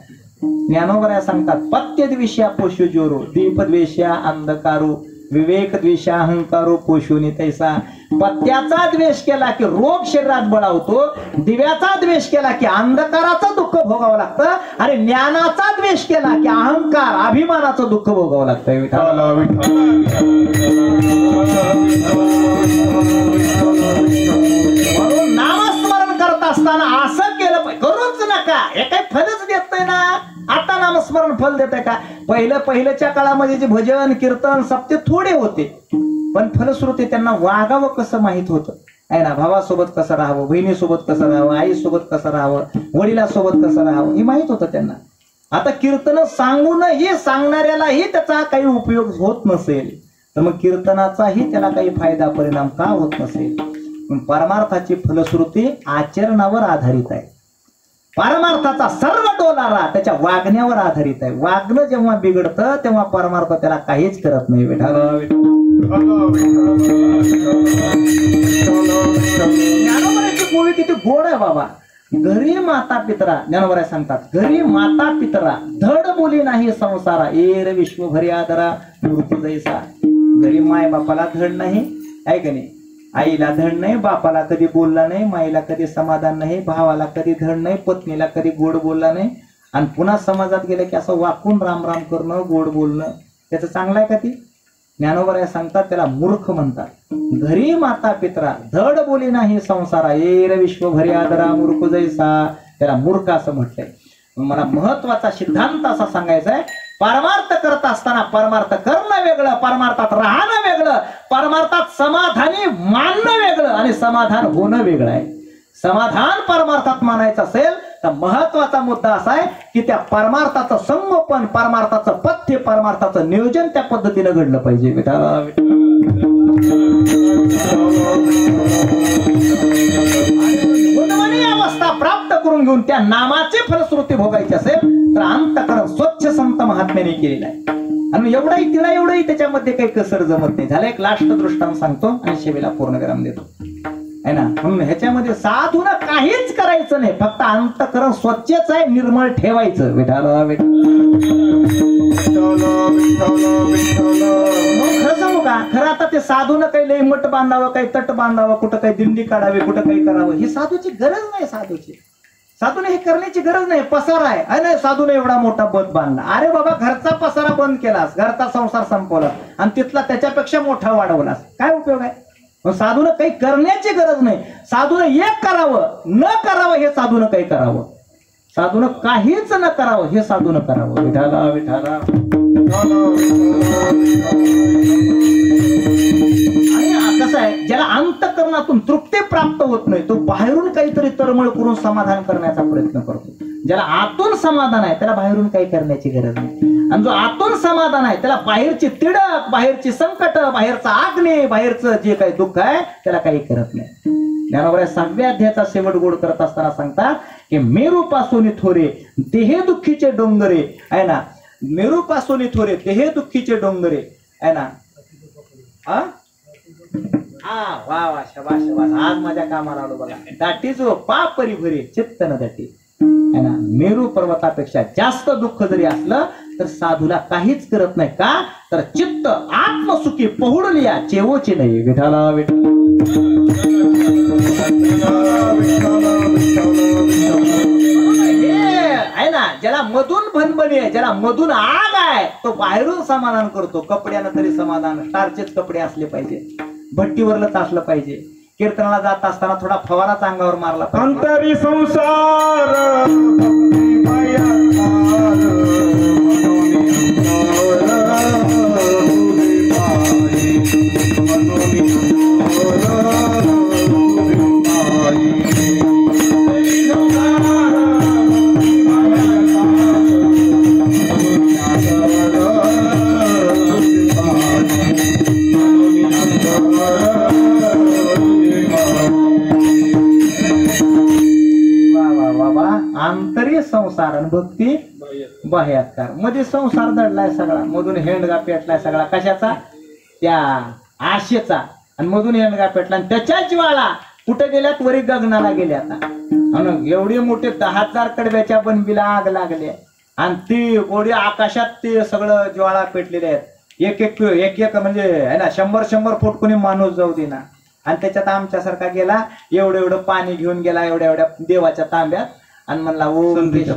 [SPEAKER 1] ज्ञानोबऱ्या सांगतात, पत्य द्वेषा पोषो जोरो, दीप द्वेषा अंधकारो, विवेक द्वेषा अहंकारो पोषोनी तैसा. पत्त्याचा द्वेष केला की रोग शरीरात बळावतो, दिव्याचा द्वेष केला की अंधकाराचं दुःख भोगावं लागतं, आणि ज्ञानाचा द्वेष केला की अहंकार अभिमानाचं दुःख भोगावं लागतं. म्हणून नामस्मरण करत असताना असं केलं पाहिजे, करूच नका. हे काही फलच देत ना, आता नामस्मरण फल देत आहे का. पहिल्याच्या काळामध्ये जे भजन कीर्तन सप्ते थोडे होते, पण फलश्रुती त्यांना वागावं कसं माहित होतं, आहे ना. भावासोबत कसं राहावं, बहिणीसोबत कसं राहावं, आईसोबत कसं राहावं, वडिलासोबत कसं राहावं हे माहित होतं त्यांना. आता कीर्तन सांगूनही सांगणाऱ्यालाही त्याचा काही उपयोग होत नसेल, तर मग कीर्तनाचाही त्याला काही फायदा परिणाम का होत नसेल. परमार्थाची फलश्रुती आचरणावर आधारित आहे. परमार्थाचा सर्व डोलारा त्याच्या वागण्यावर आधारित आहे. वागणं जेव्हा बिघडतं तेव्हा परमार्थ त्याला काहीच करत नाही. ज्ञानोबराची गोवी किती गोड आहे बाबा. घरी माता पितरा, ज्ञानोबराय सांगतात, घरी माता पितरा धड बोली नाही संसारा, एर विश्वभरी आदरा मूर्ती जैसा. घरी माय बापाला धड नाही, आहे का नाही. आईला धड नाही, बापाला कधी बोलला नाही, माईला कधी समाधान नाही, भावाला कधी धड नाही, पत्नीला कधी गोड बोलला नाही, आणि पुन्हा समाजात गेलं की असं वाकून राम राम करणं, गोड बोलणं, त्याचं चांगलं आहे का? ती ज्ञानोबा सांगतात त्याला मूर्ख म्हणतात. घरी माता पित्रा धड बोली नाही संसारा, येर विश्वभरी आदरा मूर्ख जैसा, त्याला मूर्ख असं म्हटलंय. मला महत्वाचा सिद्धांत असा सांगायचा आहे, परमार्थ करत असताना परमार्थ करणं वेगळं, परमार्थात राहणं वेगळं, परमार्थात समाधानी मानणं वेगळं आणि समाधान होणं वेगळं आहे. समाधान परमार्थात मानायचं असेल तर महत्वाचा मुद्दा असा आहे की त्या परमार्थाचं संगोपन, परमार्थाचं पथ्य, परमार्थाचं नियोजन त्या पद्धतीनं घडलं पाहिजे. गुणवानी अवस्था प्राप्त करून घेऊन त्या नामाची फलश्रुती भोगायची असेल तर अंतःकरण स्वच्छ संत महात्म्याने केलेलं आहे. आणि एवढंही तिला एवढंही त्याच्यामध्ये काही कसर जमत नाही. झालं एक लास्ट दृष्टांत सांगतो आणि शेवेला पूर्ण विराम देतो आहे ना. म्हणून ह्याच्यामध्ये साधून काहीच करायचं नाही, फक्त अंतःकरण स्वच्छच आहे, निर्मळ ठेवायचं. विठाला खरं सांगू का, खरं आता ते साधून काही लई मठ बांधावं, काही तट बांधावं, कुठं काही दिंडी काढावी, कुठं काही करावं, ही साधूची गरज नाही. साधूने हे करण्याची गरज नाही. पसारा आहे ना, साधूने एवढा मोठा बंद बांधला. अरे बाबा, घरचा पसारा बंद केलास, घरचा संसार संपवला आणि तिथला त्याच्यापेक्षा मोठा वाढवलास, काय उपयोग आहे? साधून काही करण्याची गरज नाही. साधून एक करावं, न करावं हे साधून काही करावं, साधून काहीच न करावं हे साधून करावं. विठाला विठाला. आणि कसं आहे, ज्याला अंतःकरणातून तृप्ती प्राप्त होत नाही तो बाहेरून काहीतरी तळमळ करून समाधान करण्याचा प्रयत्न करतो. ज्याला आतून समाधान आहे त्याला बाहेरून काही करण्याची गरज नाही. आणि जो आतून समाधान आहे त्याला बाहेरची तिडक, बाहेरची संकट, बाहेरचा आग्ने, बाहेरचं जे काही दुःख आहे त्याला काही करत नाही. ज्ञानोबा 6व्या अध्यायाचा शेवट गोड करत असताना सांगतात की मेरूपासून थोरे देहे दुःखीचे डोंगरे आहे ना, मेरूपासून थोरे देहे दुःखीचे डोंगरे आहे ना. वा वा, शबाश शबाश, आज माझ्या कामाला आलो बघा. दाटी जो पाप परिभरे चित्त न दाटी आहे ना. मेरू पर्वतापेक्षा जास्त दुःख जरी असलं तर साधूला काहीच करत नाही. का तर चित्त आत्मसुखी पहुडलिया चेवोचे नाही. विठाला विठ्ठल. आहे ना, ज्याला मधून भनभनी आहे, ज्याला मधून आग आहे, तो बाहेरून समाधान करतो. कपड्यानं तरी समाधान, स्टारचेच कपडे असले पाहिजे, भट्टीवरलंच असलं पाहिजे, कीर्तनाला जात असताना थोडा फवाराच अंगावर मारला पाहिजे. अंतरी संसार संसार आणि भक्ती बाह्यात्कार. मध्ये संसार दडलाय सगळा, मधून हेंडगा पेटलाय सगळा. कशाचा? त्या आशेचा. आणि मधून हेंडगा पेटला आणि त्याच्या ज्वाळा कुठे गेल्यात? वरी गगनाला गेल्या. आता एवढी मोठे 10,000 कडब्याच्या बनबीला आग लागली आणि ती गोडी आकाशात ते सगळं ज्वाळा पेटलेले आहेत. एक एक म्हणजे आहे ना, 100 फूट कोणी माणूस जाऊ दे ना. आणि त्याच्यात आमच्यासारखा गेला, एवढं पाणी घेऊन गेला एवढ्या देवाच्या तांब्यात आणि म्हणला ओम संधीच्या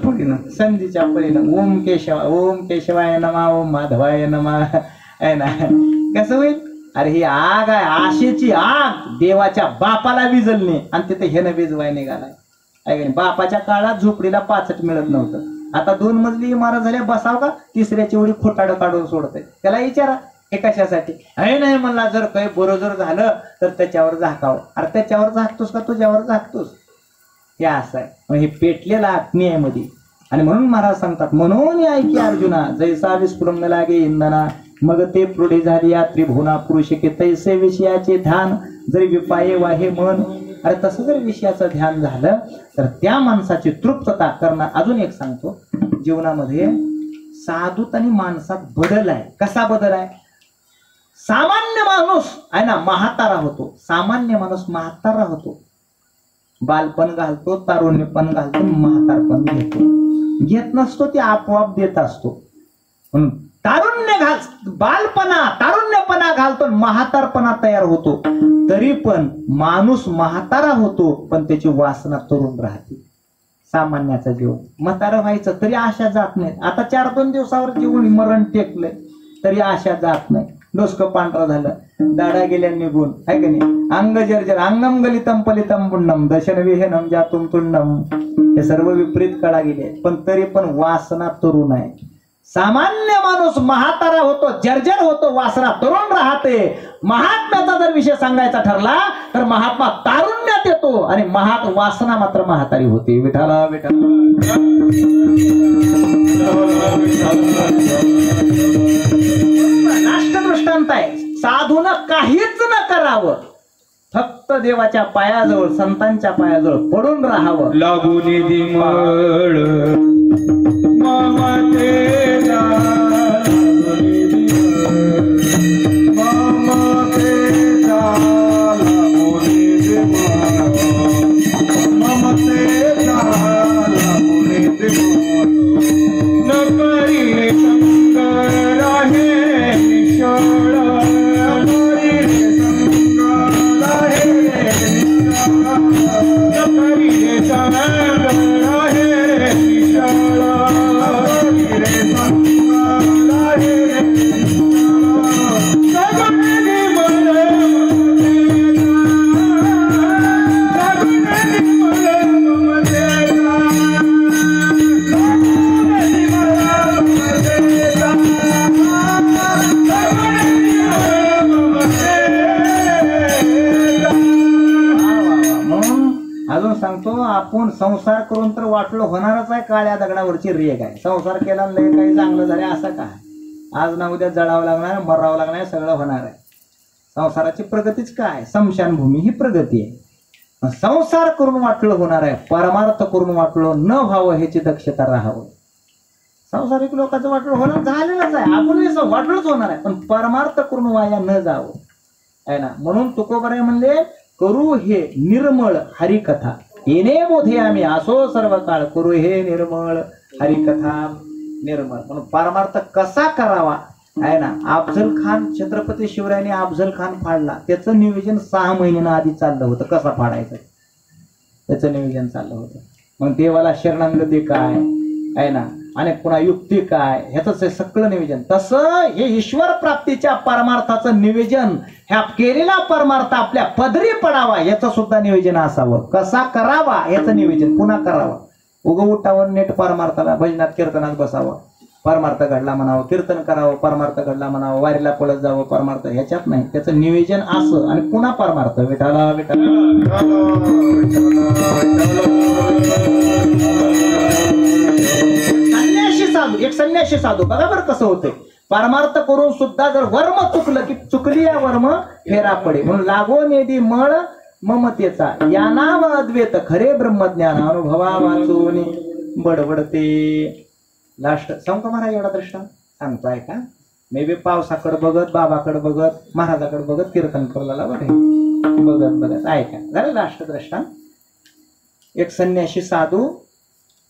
[SPEAKER 1] परीनं ओम केशवाय नमा, ओम माधवाय नमा आहे ना. कसं होईल? अरे ही आग आहे, आशेची आग, देवाच्या बापाला विजलणे आणि तिथे हे न विजवाय निघालाय. आहे बापाच्या काळात झोपडीला 5 मिळत नव्हतं. आता 2 मजली इमारत झाल्या, बसाव का? तिसऱ्याची एवढी खोटाडं काढून सोडतंय. त्याला विचारा हे कशासाठी आहे. नाही म्हणला, जर काही बरोबर झालं तर त्याच्यावर झाकावं. अरे त्याच्यावर झाकतोस का तुझ्यावर झाकतोस? हे असं आहे. हे पेटलेला अग्नी आहे मध्ये. आणि म्हणून महाराज सांगतात, म्हणून ऐकी अर्जुना, जैसा विस्फुरण लागे इंधना, मग ते पुढे झाली या त्रिभुवना पुरुषके तैसे विषयाचे ध्यान, जरी विपाये वाहे मन. अरे तसं जर विषयाचं ध्यान झालं तर त्या माणसाची तृप्तता करणार. अजून एक सांगतो, जीवनामध्ये साधूत आणि माणसात बदल आहे. कसा बदल आहे? सामान्य माणूस आहे ना म्हातारा होतो, सामान्य माणूस म्हातारा होतो. बालपण घालतो, तारुण्यपण घालतो, म्हातारपण घेतो. घेत नसतो, ते आपोआप देत असतो. पण तारुण्य घाल, बालपणा तारुण्यपणा घालतो, म्हातारपणा तयार होतो. तरी पण माणूस म्हातारा होतो पण त्याची वासना तरुण राहते. सामान्याचा जीव म्हातारा व्हायचं तरी आशा जात नाही. आता 4-2 दिवसावर जीवन मरण टेकलंय तरी आशा जात नाही. डोसकं पांढरं झालं, दाडा गेल्या निघून, आहे का नाही. अंग जर्जर, अंगम गलितम पलितम पुण्यम दशन विहेनम जातुम तुंडम, हे सर्व विपरीत कळा गेले. पण तरी पण वासना तरुण आहे. सामान्य माणूस म्हातारा होतो, जर्जर होतो, वासना तरुण राहते. महात्म्याचा जर विषय सांगायचा ठरला तर महात्मा तारुण्यात येतो आणि वासना मात्र म्हातारी होते. विठाला विठाला राष्ट्रदृष्टांत आहे. साधून काहीच न करावं, फक्त देवाच्या पायाजवळ, संतांच्या पायाजवळ पडून राहावं.
[SPEAKER 2] लागून दिमळ ममतेला, ममतेला लागून दिमळ, ममतेला लागून दिमळ. न करी संग राहे निशाळ,
[SPEAKER 1] आपण संसार करून तर वाटलं होणारच आहे. काळ्या दगडावरची रेग आहे. संसार केला लय काही चांगलं झालं असं काय, आज ना उद्या जळावं लागणार, मरावं लागणार, सगळं होणार आहे. संसाराची प्रगतीच काय, स्मशानभूमी ही प्रगती आहे. संसार करून वाटलं होणार आहे, परमार्थ करून वाटलं न व्हावं ह्याची दक्षता राहावं. सांसारिक लोकांचं वाटलं होणार झालेलंच आहे, आपण वाटलंच होणार आहे, पण परमार्थ करून वाया न जावं आहे ना. म्हणून तुकोबराय म्हणले करू हे निर्मळ हरिकथा, येणे बोधे आम्ही असो सर्व काळ, करू हे निर्मळ हरिकथा निर्मळ. म्हणून परमार्थ कसा करावा आहे ना. अफजल खान, छत्रपती शिवरायांनी अफजल खान फाडला, त्याचं नियोजन 6 महिन्यांना आधी चाललं होतं, कसा फाडायचं त्याचं नियोजन चाललं होतं. मग देवाला शरणागती काय आहे ना, आणि पुन्हा युक्ती काय, ह्याच सगळं नियोजन. तसं हे ईश्वर प्राप्तीच्या परमार्थाचं नियोजन, ह्या केलेला परमार्थ आपल्या पदरी पडावा याचं सुद्धा नियोजन असावं. कसा करावा याचं नियोजन पुन्हा करावं. उगं उठावं नेट परमार्थाला, भजनात कीर्तनात बसावं, परमार्थ घडला म्हणावं, कीर्तन करावं, परमार्थ घडला म्हणावं, वारीला पळत जावं, परमार्थ ह्याच्यात नाही. त्याचं नियोजन असं आणि पुन्हा परमार्थ. विठाला विठाला संन्याशी साधू, एक संन्याशी साधू बघा बरं कसं होतंय. परमार्थ करून सुद्धा जर वर्म चुकलं की चुकली या वर्म फेरा पडे. म्हणून लागो नेदी मळ ममतेचा, या नाम अद्वैत खरे ब्रह्मज्ञान अनुभवा वाचून बडबडते. लास्ट सांगतो महाराज एवढा दृष्टांत सांगतोय का. मे बी पावसाकडे बघत, बाबाकडे बघत, महाराजाकडे बघत कीर्तन करला बघत बघत ऐका झालं लास्ट दृष्टांत. एक संन्याशी साधू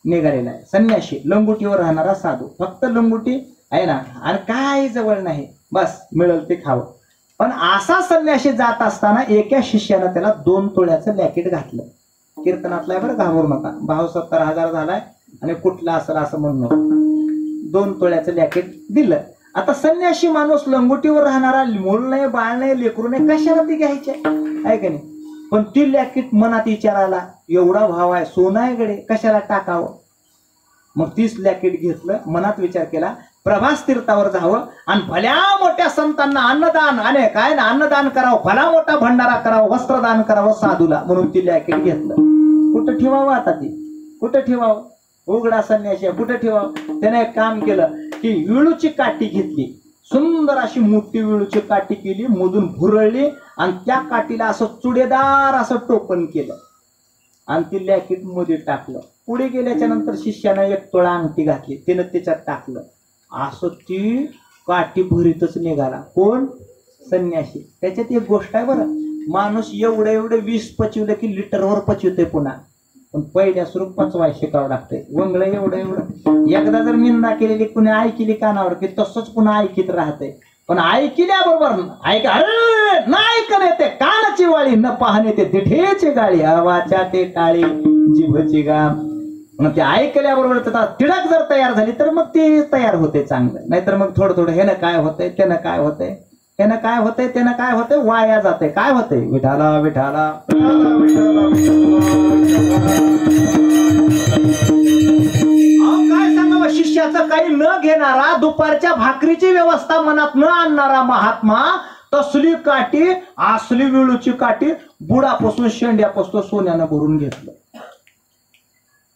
[SPEAKER 1] निघालेला आहे. संन्याशी लंगुटीवर राहणारा साधू, फक्त लंगुटी आहे ना आणि काय जवळ नाही, बस मिळेल ते खावं. पण असा संन्याशी जात असताना एका शिष्यानं त्याला 2 तोळ्याचं लॅकेट घातलं. कीर्तनातला आहे बरं, घाबरू नका. भाव 70,000 झालाय आणि कुठला असेल असं म्हणणं. 2 तोळ्याचं लॅकेट दिलं. आता संन्याशी माणूस लंगुटीवर राहणारा, मूल नाही, बाळ नाही, लेकरू नाही, कशाला ती घ्यायची आहे का नाही. पण ती लॅकेट मनात विचारायला, एवढा भाव आहे, सोनं आहे गडे, कशाला टाकावं. मग 30 लॅकेट घेतलं, मनात विचार केला प्रभास तीर्थावर जावं आणि भल्या मोठ्या संतांना अन्नदान, आणि काय ना अन्नदान करावं, भला मोठा भंडारा करावं, वस्त्रदान करावं साधूला. म्हणून ती लॅकेट घेतलं. कुठं ठेवावं आता ती, कुठं ठेवावं. उघडा संन्याशी कुठं ठेवावं. त्याने एक काम केलं की विळूची काठी घेतली, सुंदर अशी मोठी विळूची काठी केली, मधून भुरळली आणि त्या काठीला असं चुडेदार असं टोपण केलं आणि ती लॅकेट मध्ये टाकलं. पुढे गेल्याच्या नंतर शिष्यानं 1 तोळा अंगठी घातली, त्यानं त्याच्यात टाकलं. असं ती काठी भरीतच निघाला. कोण? संन्याशी. त्याच्यात एक गोष्ट आहे बरं, माणूस एवढं विष पचवलं की लिटरवर पचवते पुन्हा. पण पहिल्या सुरू पचवाय शिकावं लागतंय. वंगळ एवढं एवढं एकदा जर निंदा केलेली कुणी ऐकली कानावर की तसंच पुन्हा ऐकित राहते. पण ऐकल्याबरोबर ऐक अरे न ऐकण येते कानाची वाळी न पाहणे ते दिठेची गाळी आवाच्या ते टाळी जिभची गाम. मग ते ऐकल्याबरोबर तिडक जर तयार झाली तर मग ती तयार होते चांगलं. नाहीतर मग थोडं थोडं ह्यानं काय होतंय त्यानं काय होतंय त्यानं काय होतंय त्यानं काय होतंय वाया जाते. काय होतंय विठाला विठाला काय सांगावं शिष्याचं काही न घेणारा दुपारच्या भाकरीची व्यवस्था मनात न आणणारा महात्मा तसली काठी असली विळूची काठी बुडापासून शेंड्यापासून सोन्यानं भरून घेतलं.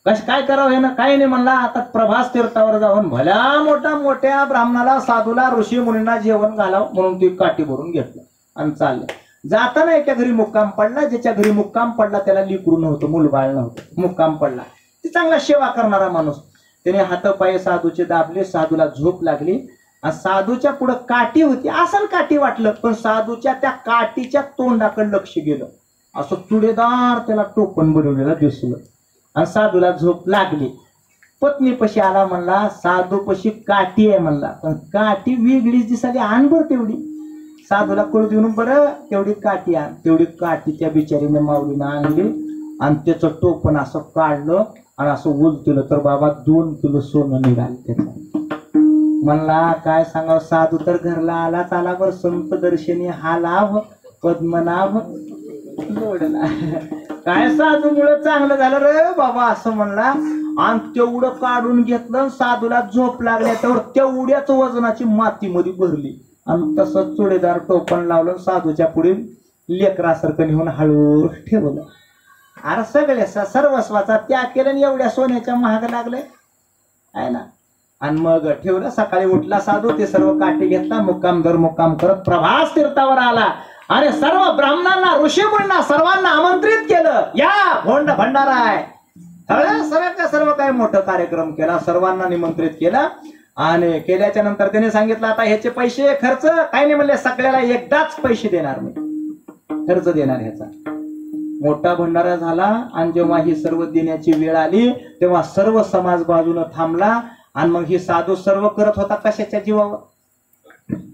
[SPEAKER 1] काय करावं हे ना काही नाही म्हणला. आता प्रभास तीर्थावर जाऊन भल्या मोठ्या ब्राह्मणाला साधूला ऋषी मुनींना जेवण घालावं म्हणून ती काठी भरून घेतलं आणि चाललं. जाताना एका घरी मुक्काम पडला. ज्याच्या घरी मुक्काम पडला त्याला लिकरू नव्हतं मुलबाळ नव्हतं. मुक्काम पडला ती चांगला सेवा करणारा माणूस. त्याने हातपाय साधूचे दाबले. साधूला झोप लागली आणि साधूच्या पुढे काठी होती. असं काठी वाटलं पण साधूच्या त्या काठीच्या तोंडाकडे लक्ष गेलं. असं चुडेदार त्याला टोपण बनवलेलं दिसलं आणि साधूला झोप लागली. पत्नीपाशी आला म्हणला साधूपाशी काठी आहे म्हणला पण काठी वेगळीच दिसाली आण बरं तेवढी. साधूला कळू देऊन बरं तेवढी काठी आण. तेवढी काठी त्या बिचारीने माऊलीनं आणली आणि त्याचं टोपण असं काढलं आणि असं उलटलं तर बाबा 2 किलो सोनं निघालं त्याचं. म्हणला काय सांगावं साधू तर घरला आलाच आला बरं संत दर्शनी हा लाभ पद्मनाभ लोडला. काय साधूमुळे चांगलं झालं रे बाबा असं म्हणला आणि तेवढं काढून घेतलं. साधूला झोप लागल्या तेवढ्याच वजनाची मातीमध्ये भरली आणि तसंच चुडेदार टोपण लावलं. साधूच्या पुढे लेकरासारखं नेऊन हळू ठेवलं. अरे सगळे सर्वस्वाचा त्याग केलं आणि एवढ्या सोन्याच्या महाग लागले आहे ना. आणि मग ठेवलं. सकाळी उठला साधू ते सर्व काठी घेतला. मुक्काम दर मुक्काम करत प्रभास तीर्थावर आला आणि सर्व ब्राह्मणांना ऋषीमुनींना सर्वांना आमंत्रित केलं. या भोंड भंडारा आहे सर्व काही मोठं कार्यक्रम केला. सर्वांना निमंत्रित केलं आणि केल्याच्या नंतर त्याने सांगितलं आता ह्याचे पैसे खर्च काही नाही म्हणले सगळ्याला एकदाच पैसे देणार मी खर्च देणार ह्याचा. मोठा भंडारा झाला आणि जेव्हा ही सर्व देण्याची वेळ आली तेव्हा सर्व समाज बाजूला थांबला आणि मग ही साधू सर्व करत होता कशाच्या जीवावर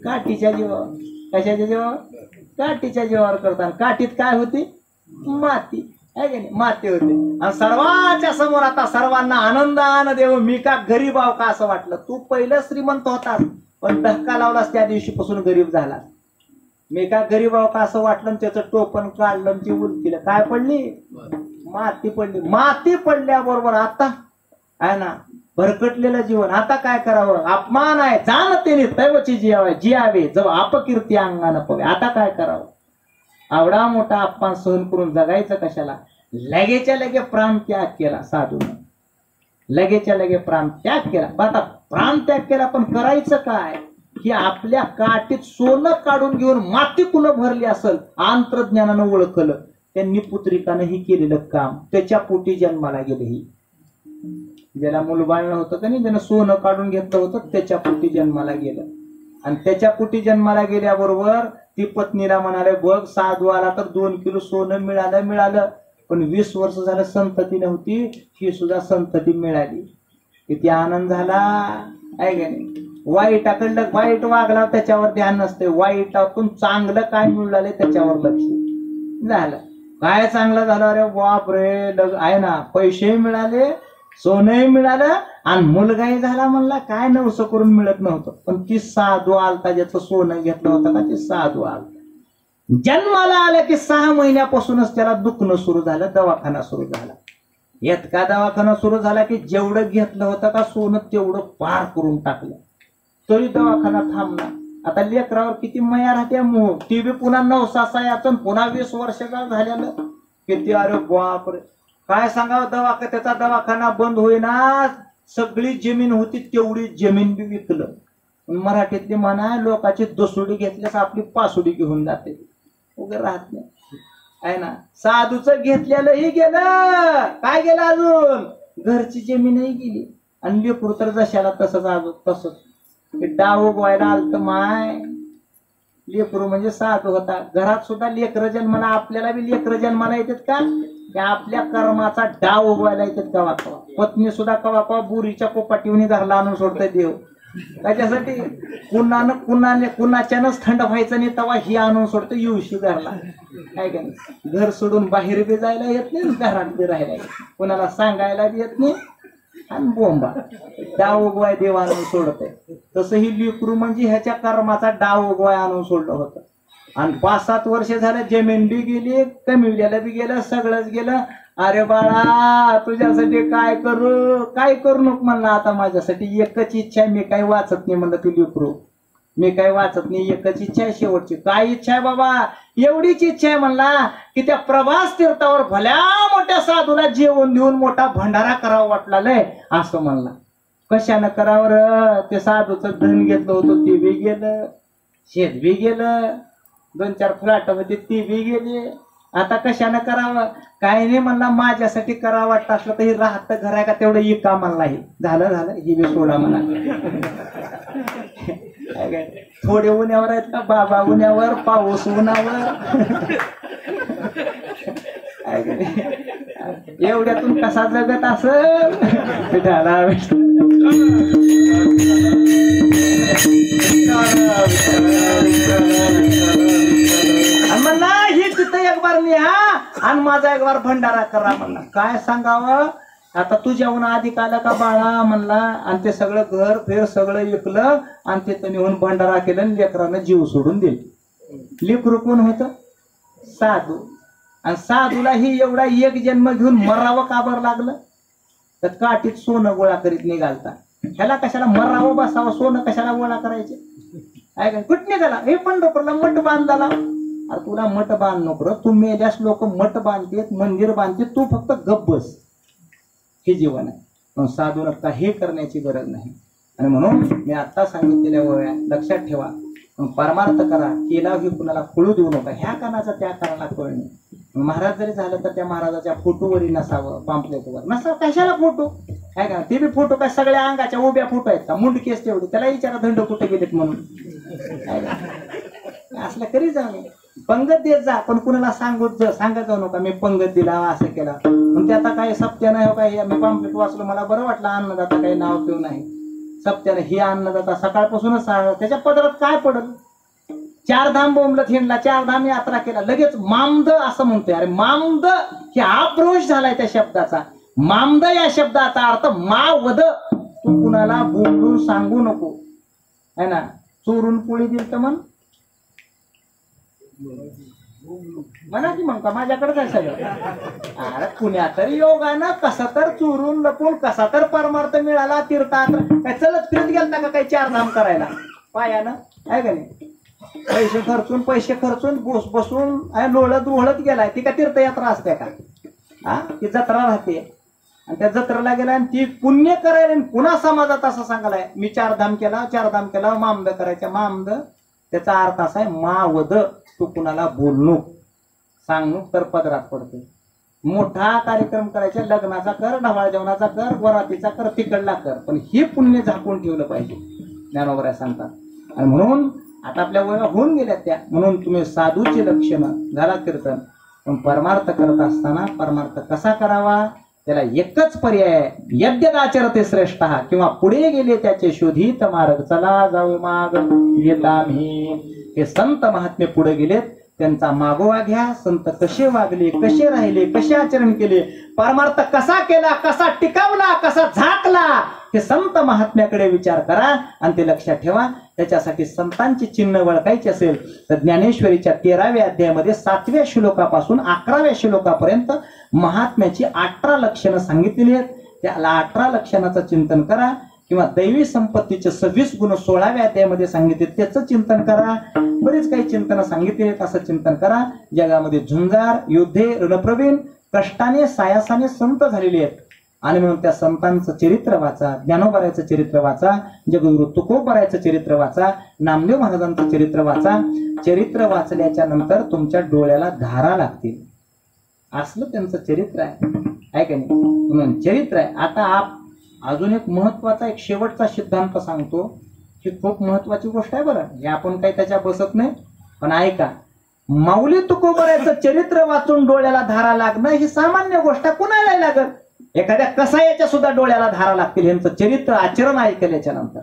[SPEAKER 1] काठीच्या जीवावर. कशाच्या जीवावर काठीच्या जीवावर करताना काठीत काय होती माती आहे की नाही माती होती. आणि सर्वांच्या समोर आता सर्वांना आनंदानं देव मी का गरीब आहो का असं वाटलं. तू पहिलं श्रीमंत होतास पण धक्का लावलास त्या दिवशीपासून गरीब झाला. मी का गरीब आहो का असं वाटलं. त्याचं टोपण काढलं ती उलटीला काय पडली माती पडली. माती पडल्याबरोबर आता आहे ना भरकटलेलं जीवन. आता काय करावं अपमान आहे जाणतेने दैवची जियावे जव अपकीर्ती अंगानं पवे. आता काय करावं आवडा मोठा अपमान सहन करून जगायचं कशाला. लगेच्या लगे प्राण त्याग केला साधून. लगेच्या लगे प्राण त्याग केला. आता प्राण त्याग केला पण करायचं काय की आपल्या काठीत सोनं काढून घेऊन माती कुणं भरली असेल अंतर्ज्ञानानं ओळखलं. त्यांनी पुत्रिकानं ही केलेलं काम त्याच्या पोटी जन्माला गेले. ही ज्याला मुलबाळ नव्हतं का नाही ज्यानं सोनं काढून घेतलं होतं त्याच्या पोटी जन्माला गेलं. आणि त्याच्या पोटी जन्माला गेल्याबरोबर ती पत्नीला म्हणाले बघ साधू आला तर 2 किलो सोनं मिळालं पण 20 वर्ष झालं संतती नव्हती. ही सुद्धा संतती मिळाली. किती आनंद झाला आहे का नाही. वाईटाकडलं वाईट वागला त्याच्यावर ध्यान नसते. वाईटातून चांगलं काय मिळालं त्याच्यावर लक्ष झालं. काय चांगलं झालं अरे बाप रे आहे ना पैसे मिळाले सोनंही मिळालं आणि मुलगाही झाला. म्हणला काय नवसं करून मिळत नव्हतं पण ती साधू आलता ज्याचं सोनं घेतलं होतं का ती साधू आलता. जन्माला आलं की 6 महिन्यापासूनच त्याला दुखणं सुरू झालं. दवाखाना सुरू झाला. इतका दवाखाना सुरू झाला की जेवढं घेतलं होतं का सोनं तेवढं पार करून टाकलं तरी दवाखाना थांबला. आता लेकरावर किती मया राहते मोह. ती बी पुन्हा 9 याचं पुन्हा 20 वर्षाचा झालेलं किती अरे बापरे काय सांगावं. त्याचा दवाखाना बंद होईना. सगळी जमीन होती तेवढी जमीन बी विकलं. मराठीतली म्हणा लोकांची दसुडी घेतल्यास आपली पासुडी घेऊन जाते वगैरे राहत नाही आहे ना. साधूचं घेतलेलंही गेलं काय गेलं अजून घरची जमीनही गेली आणि लेकरू तर जशाला तसंच अजून तसंच. डाव गोयला आलत माय. लेकरू म्हणजे साधू होता. घरात सुद्धा लेकरं जन्माला आपल्याला बी लेकरं जन्माला येतात का त्या आपल्या कर्माचा डाव उगवायला येतात कवा कवा. पत्नी सुद्धा कवा कवा बुरीच्या कोपाटीवनी घरला आणून सोडतोय देव. त्याच्यासाठी कुणाच्यानंच थंड व्हायचं नाही तेव्हा ही आणून सोडतो येऊशी घरला. काय का नाही, घर सोडून बाहेर बी जायला येत नाही, घरात बी राहायला येत, कुणाला सांगायला बी येत नाही. आणि बोंबा डाव उगवाय देव आणून सोडतय. तसं ही लेकरू म्हणजे ह्याच्या कर्माचा डाव उगवाय आणून सोडलं होतं. आणि 5-7 वर्ष झालं, जमीन बी गेली, कमिवल्याला बी गेलं, सगळंच गेलं. अरे बाळा तुझ्यासाठी काय करू नको म्हणला. आता माझ्यासाठी एकच इच्छा आहे, मी काही वाचत नाही म्हणलं. तू लेकरू मी काही वाचत नाही, एकच इच्छा आहे शेवटची. काय इच्छा आहे बाबा? एवढीच इच्छा आहे म्हणला की त्या प्रभास तीर्थावर भल्या मोठ्या साधूला जेवण देऊन मोठा भंडारा करावा वाटला लय, असं म्हणला. कशानं करावर? ते साधूचं धन घेतलं होतं ते बी गेलं, शेत बी गेलं, 2-4 फ्लॅटमध्ये ती बी गेली. आता कशानं करावं? काय नाही म्हणला, माझ्यासाठी करावं वाटतं असलं तर हे राहतं घर आहे का तेवढं इका म्हणला. हे झालं ही बी सोडा म्हणा. थोडे उन्यावर आहेत का बाबा? उन्यावर, पाऊस उन्हावर. एवढ्यातून कसा जगत असं म्हणला. ही तिथं एक बार लिहा आणि माझा एक बार भंडारा करा म्हणला. काय सांगावं आता? तुझ्याहून अधिक आला का बाळा म्हणला. आणि ते सगळं घर फेर सगळं विकलं आणि तिथं नेऊन भंडारा केलं आणि लेकरानं जीव सोडून दिले. लेकरू कोण होतं? साधू. आणि साधूला ही एवढा एक जन्म घेऊन मरावं का बरं लागलं? तर काठीत सोनं गोळा करीत निघालता. ह्याला कशाला मरावं बसावं? सोनं कशाला गोळा करायचे? ऐका कुठं निघाला? हे पंढरपूरला मठ बांधाला. अरे तुला मठ बांध नको, तू मेल्यास लोक मठ बांधतेत, मंदिर बांधते, तू फक्त गप्प बस. हे जीवन आहे. साधूला काही करण्याची गरज नाही. आणि म्हणून मी आता सांगितलेल्या वया लक्षात ठेवा. परमार्थ करा, केला ही कुणाला खोळू देऊ नका. ह्या कानाचा त्या कानाला कळणे. महाराज जरी झालं तर त्या महाराजाच्या फोटोवरही नसावं, पाम्पलेटवर नसावं. कशाला फोटो? काय का ते बी फोटो काय सगळ्या अंगाच्या उभ्या फोटो आहेत का? मुंडकेस तेवढी, त्याला विचारा धंड कुठे गेलेत म्हणून. असलं करी जाऊ, पंगत देत जा, पण कुणाला सांगत जाऊ नका मी पंगत दिला असं केला. पण ते आता काही सत्य नाही हो. काय मी पाम्पलेट वाचलो, मला बरं वाटलं. अन्नदाता काही नाव ठेवू नाही. सत्याने ही अन्नदाता सकाळपासूनच त्याच्या पदरात काय पडल? 4 धाम बोंबलत हिंडला, 4 धाम यात्रा केला, लगेच मामद असं म्हणतोय. अरे मामद हे अपभ्रंश झालाय त्या शब्दाचा. मामद या शब्दाचा अर्थ मावद. तू कुणाला बोलून सांगू नको, है ना. चोरून पोळी दिल तर म्हणा की मग का माझ्याकडे आहे सगळं. अरे पुण्यात तर योगानं कसा तर चोरून लपून कसा तर परमार्थ मिळाला. तीर्थात काय चलत फिरत गेलता का काही 4 धाम करायला पायानं? आहे का नाही? पैसे खर्चून बसून लोळत ओळत गेलाय. ती का तीर्थयात्रा असते का? हा, ती जत्रा राहते. आणि त्या जत्रेला गेला आणि ती पुण्य करायला पुन्हा समाजात असं सांगायलाय मी 4 धाम केला मामद करायच्या. मामद त्याचा अर्थ असा आहे मावद. तू कुणाला बोलणूक सांगणूक तर पदरात पडते. मोठा कार्यक्रम करायचा, लग्नाचा कर, ढवाळ जेवणाचा कर, वरातीचा कर, तिकडला कर, पण हे पुण्य झाकून ठेवलं पाहिजे. ज्ञानोबराय सांगतात. आणि म्हणून आता आपल्या वया होऊन गेल्या त्या, म्हणून तुम्ही साधूचे लक्षणं झाला कीर्तन. पण परमार्थ करत असताना परमार्थ कसा करावा त्याला एकच पर्याय, यद्यदाचरते श्रेष्ठ, किंवा पुढे गेले त्याचे शोधित मार्ग. चला जाऊ माग येता मी. हे संत महात्मे पुढे गेलेत, त्यांचा मागोवा घ्या. संत कसे वागले, कसे राहिले, कसे आचरण केले, परमार्थ कसा केला, कसा टिकावला, कसा झाकला, हे संत महात्म्याकडे विचार करा आणि ते लक्षात ठेवा. त्याच्यासाठी संतांची चिन्ह ओळखायची असेल तर ज्ञानेश्वरीच्या 13व्या अध्यायामध्ये 7व्या श्लोकापासून 11व्या श्लोकापर्यंत महात्म्याची 18 लक्षणं सांगितलेली आहेत. त्याला 18 लक्षणाचं चिंतन करा. किंवा दैवी संपत्तीचे 26 गुण 16व्या अध्यायामध्ये सांगितले, त्याचं चिंतन करा. बरेच काही चिंतन सांगितले, असं चिंतन करा. जगामध्ये झुंजार, योद्धे, रणप्रवीण, कष्टाने सायासाने संत झालेले आहेत. आणि म्हणून त्या संतांचं चरित्र वाचा, ज्ञानोबारायचं चरित्र वाचा, जगद्गुरु तुकोबारायचं चरित्र वाचा, नामदेव महाराजांचं चरित्र वाचा. चरित्र वाचल्याच्या नंतर तुमच्या डोळ्याला धारा लागतील. असलं त्यांचं चरित्र आहे का नाही? म्हणून चरित्र आहे. आता अजून एक महत्वाचा, एक शेवटचा सिद्धांत सांगतो. ही खूप महत्वाची गोष्ट आहे बरं. हे आपण काही त्याच्या बसत नाही, पण ऐका. माऊली तुकोबराचं चरित्र वाचून डोळ्याला धारा लागणं ही सामान्य गोष्ट कुणाला लागत. एखाद्या कसायाच्या सुद्धा डोळ्याला धारा लागतील यांचं चरित्र आचरण ऐकल्याच्या नंतर.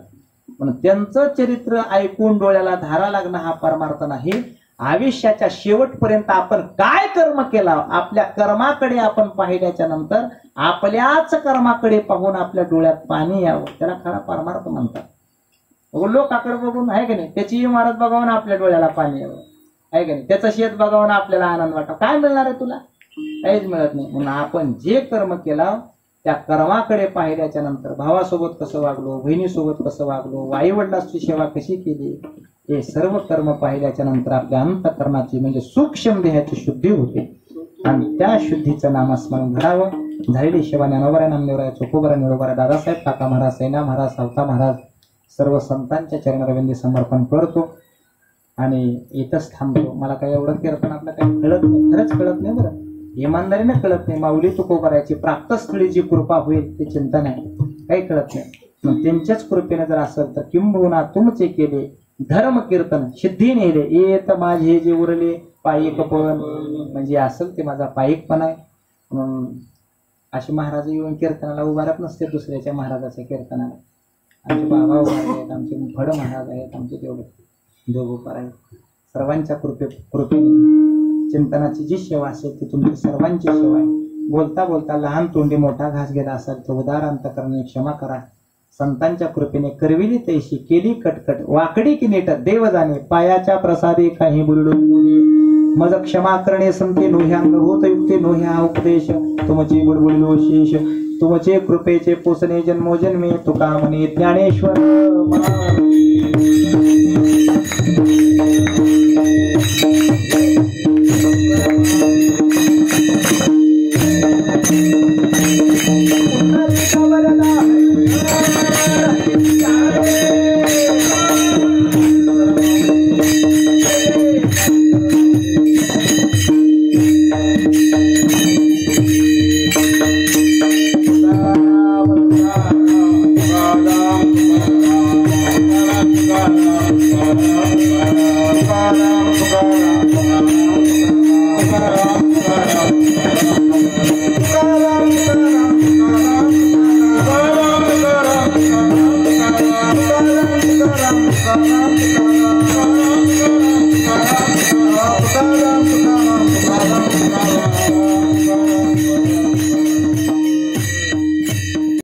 [SPEAKER 1] पण त्यांचं चरित्र ऐकून डोळ्याला धारा लागणं हा परमार्थ नाही. आयुष्याच्या शेवटपर्यंत आपण काय कर्म केला, आपल्या कर्माकडे आपण पाहिल्याच्या नंतर आपल्याच कर्माकडे पाहून आपल्या डोळ्यात पाणी यावं, त्याला खरा परमार्थ म्हणतात. लोकाकडे बघून आहे की नाही, त्याची इमारत बघावून आपल्या डोळ्याला पाणी यावं आहे की नाही, त्याचं शेत बघावून आपल्याला आनंद वाटावा. काय मिळणार आहे तुला? काहीच मिळत नाही. म्हणून आपण जे कर्म केला त्या कर्माकडे पाहिल्याच्या नंतर भावासोबत कसं वागलो, बहिणीसोबत कसं वागलो, आई वडिलांची सेवा कशी केली, हे सर्व कर्म पाहिल्याच्या नंतर आपल्या अंतःकरणाची म्हणजे सूक्ष्म देहाची शुद्धी होते. आणि त्या शुद्धीचं नामस्मरण घडावं. झालेली सेवा ज्ञानोबा नामदेवराय, चोखोबरा, निळोबरा, दादासाहेब, काका महाराज, सैना महाराज, सावता महाराज सर्व संतांच्या चरणरविंदी समर्पण करतो आणि इथंच थांबतो. मला काही एवढं कीर्तन आपलं काही कळत नाही, खरंच कळत नाही बरं, इमानदारीने कळत नाही. माऊली तुकोबराची प्राप्तस्थळी जी कृपा होईल ते चिंतन आहे, काही कळत नाही. मग त्यांच्याच कृपेने जर असेल तर किंबहुना तुमचे केले धर्म कीर्तन सिद्धी नेले येत माझे जे उरले पायिक पण, म्हणजे असेल ते माझा पायिकपणा आहे. म्हणून असे महाराज येऊन कीर्तनाला उभारत नसते दुसऱ्याच्या महाराजाच्या कीर्तनाला. आमचे बाबा उभारले आहेत, आमचे फड महाराज आहेत, आमचे तेवढे जोगोपार आहेत. सर्वांच्या कृपेने चिंतनाची जी सेवा असेल ती तुमची सर्वांची सेवा आहे. बोलता बोलता लहान तोंडी मोठा घास गेला असेल तर उदार अंतकरणे क्षमा करा. संतांच्या कृपेने करविली तैशी केली कटकट वाकडी की नेट देव जाणे पायाच्या प्रसादे काही बोललो मज क्षमा करणे संते नोह्यांग होत युक्ते नोह्या उपदेश तुमचे बुडबुडलो शेष तुमचे कृपेचे पोसणे जन्मोजन्मे तुका म्हणे ज्ञानेश्वर
[SPEAKER 2] Ram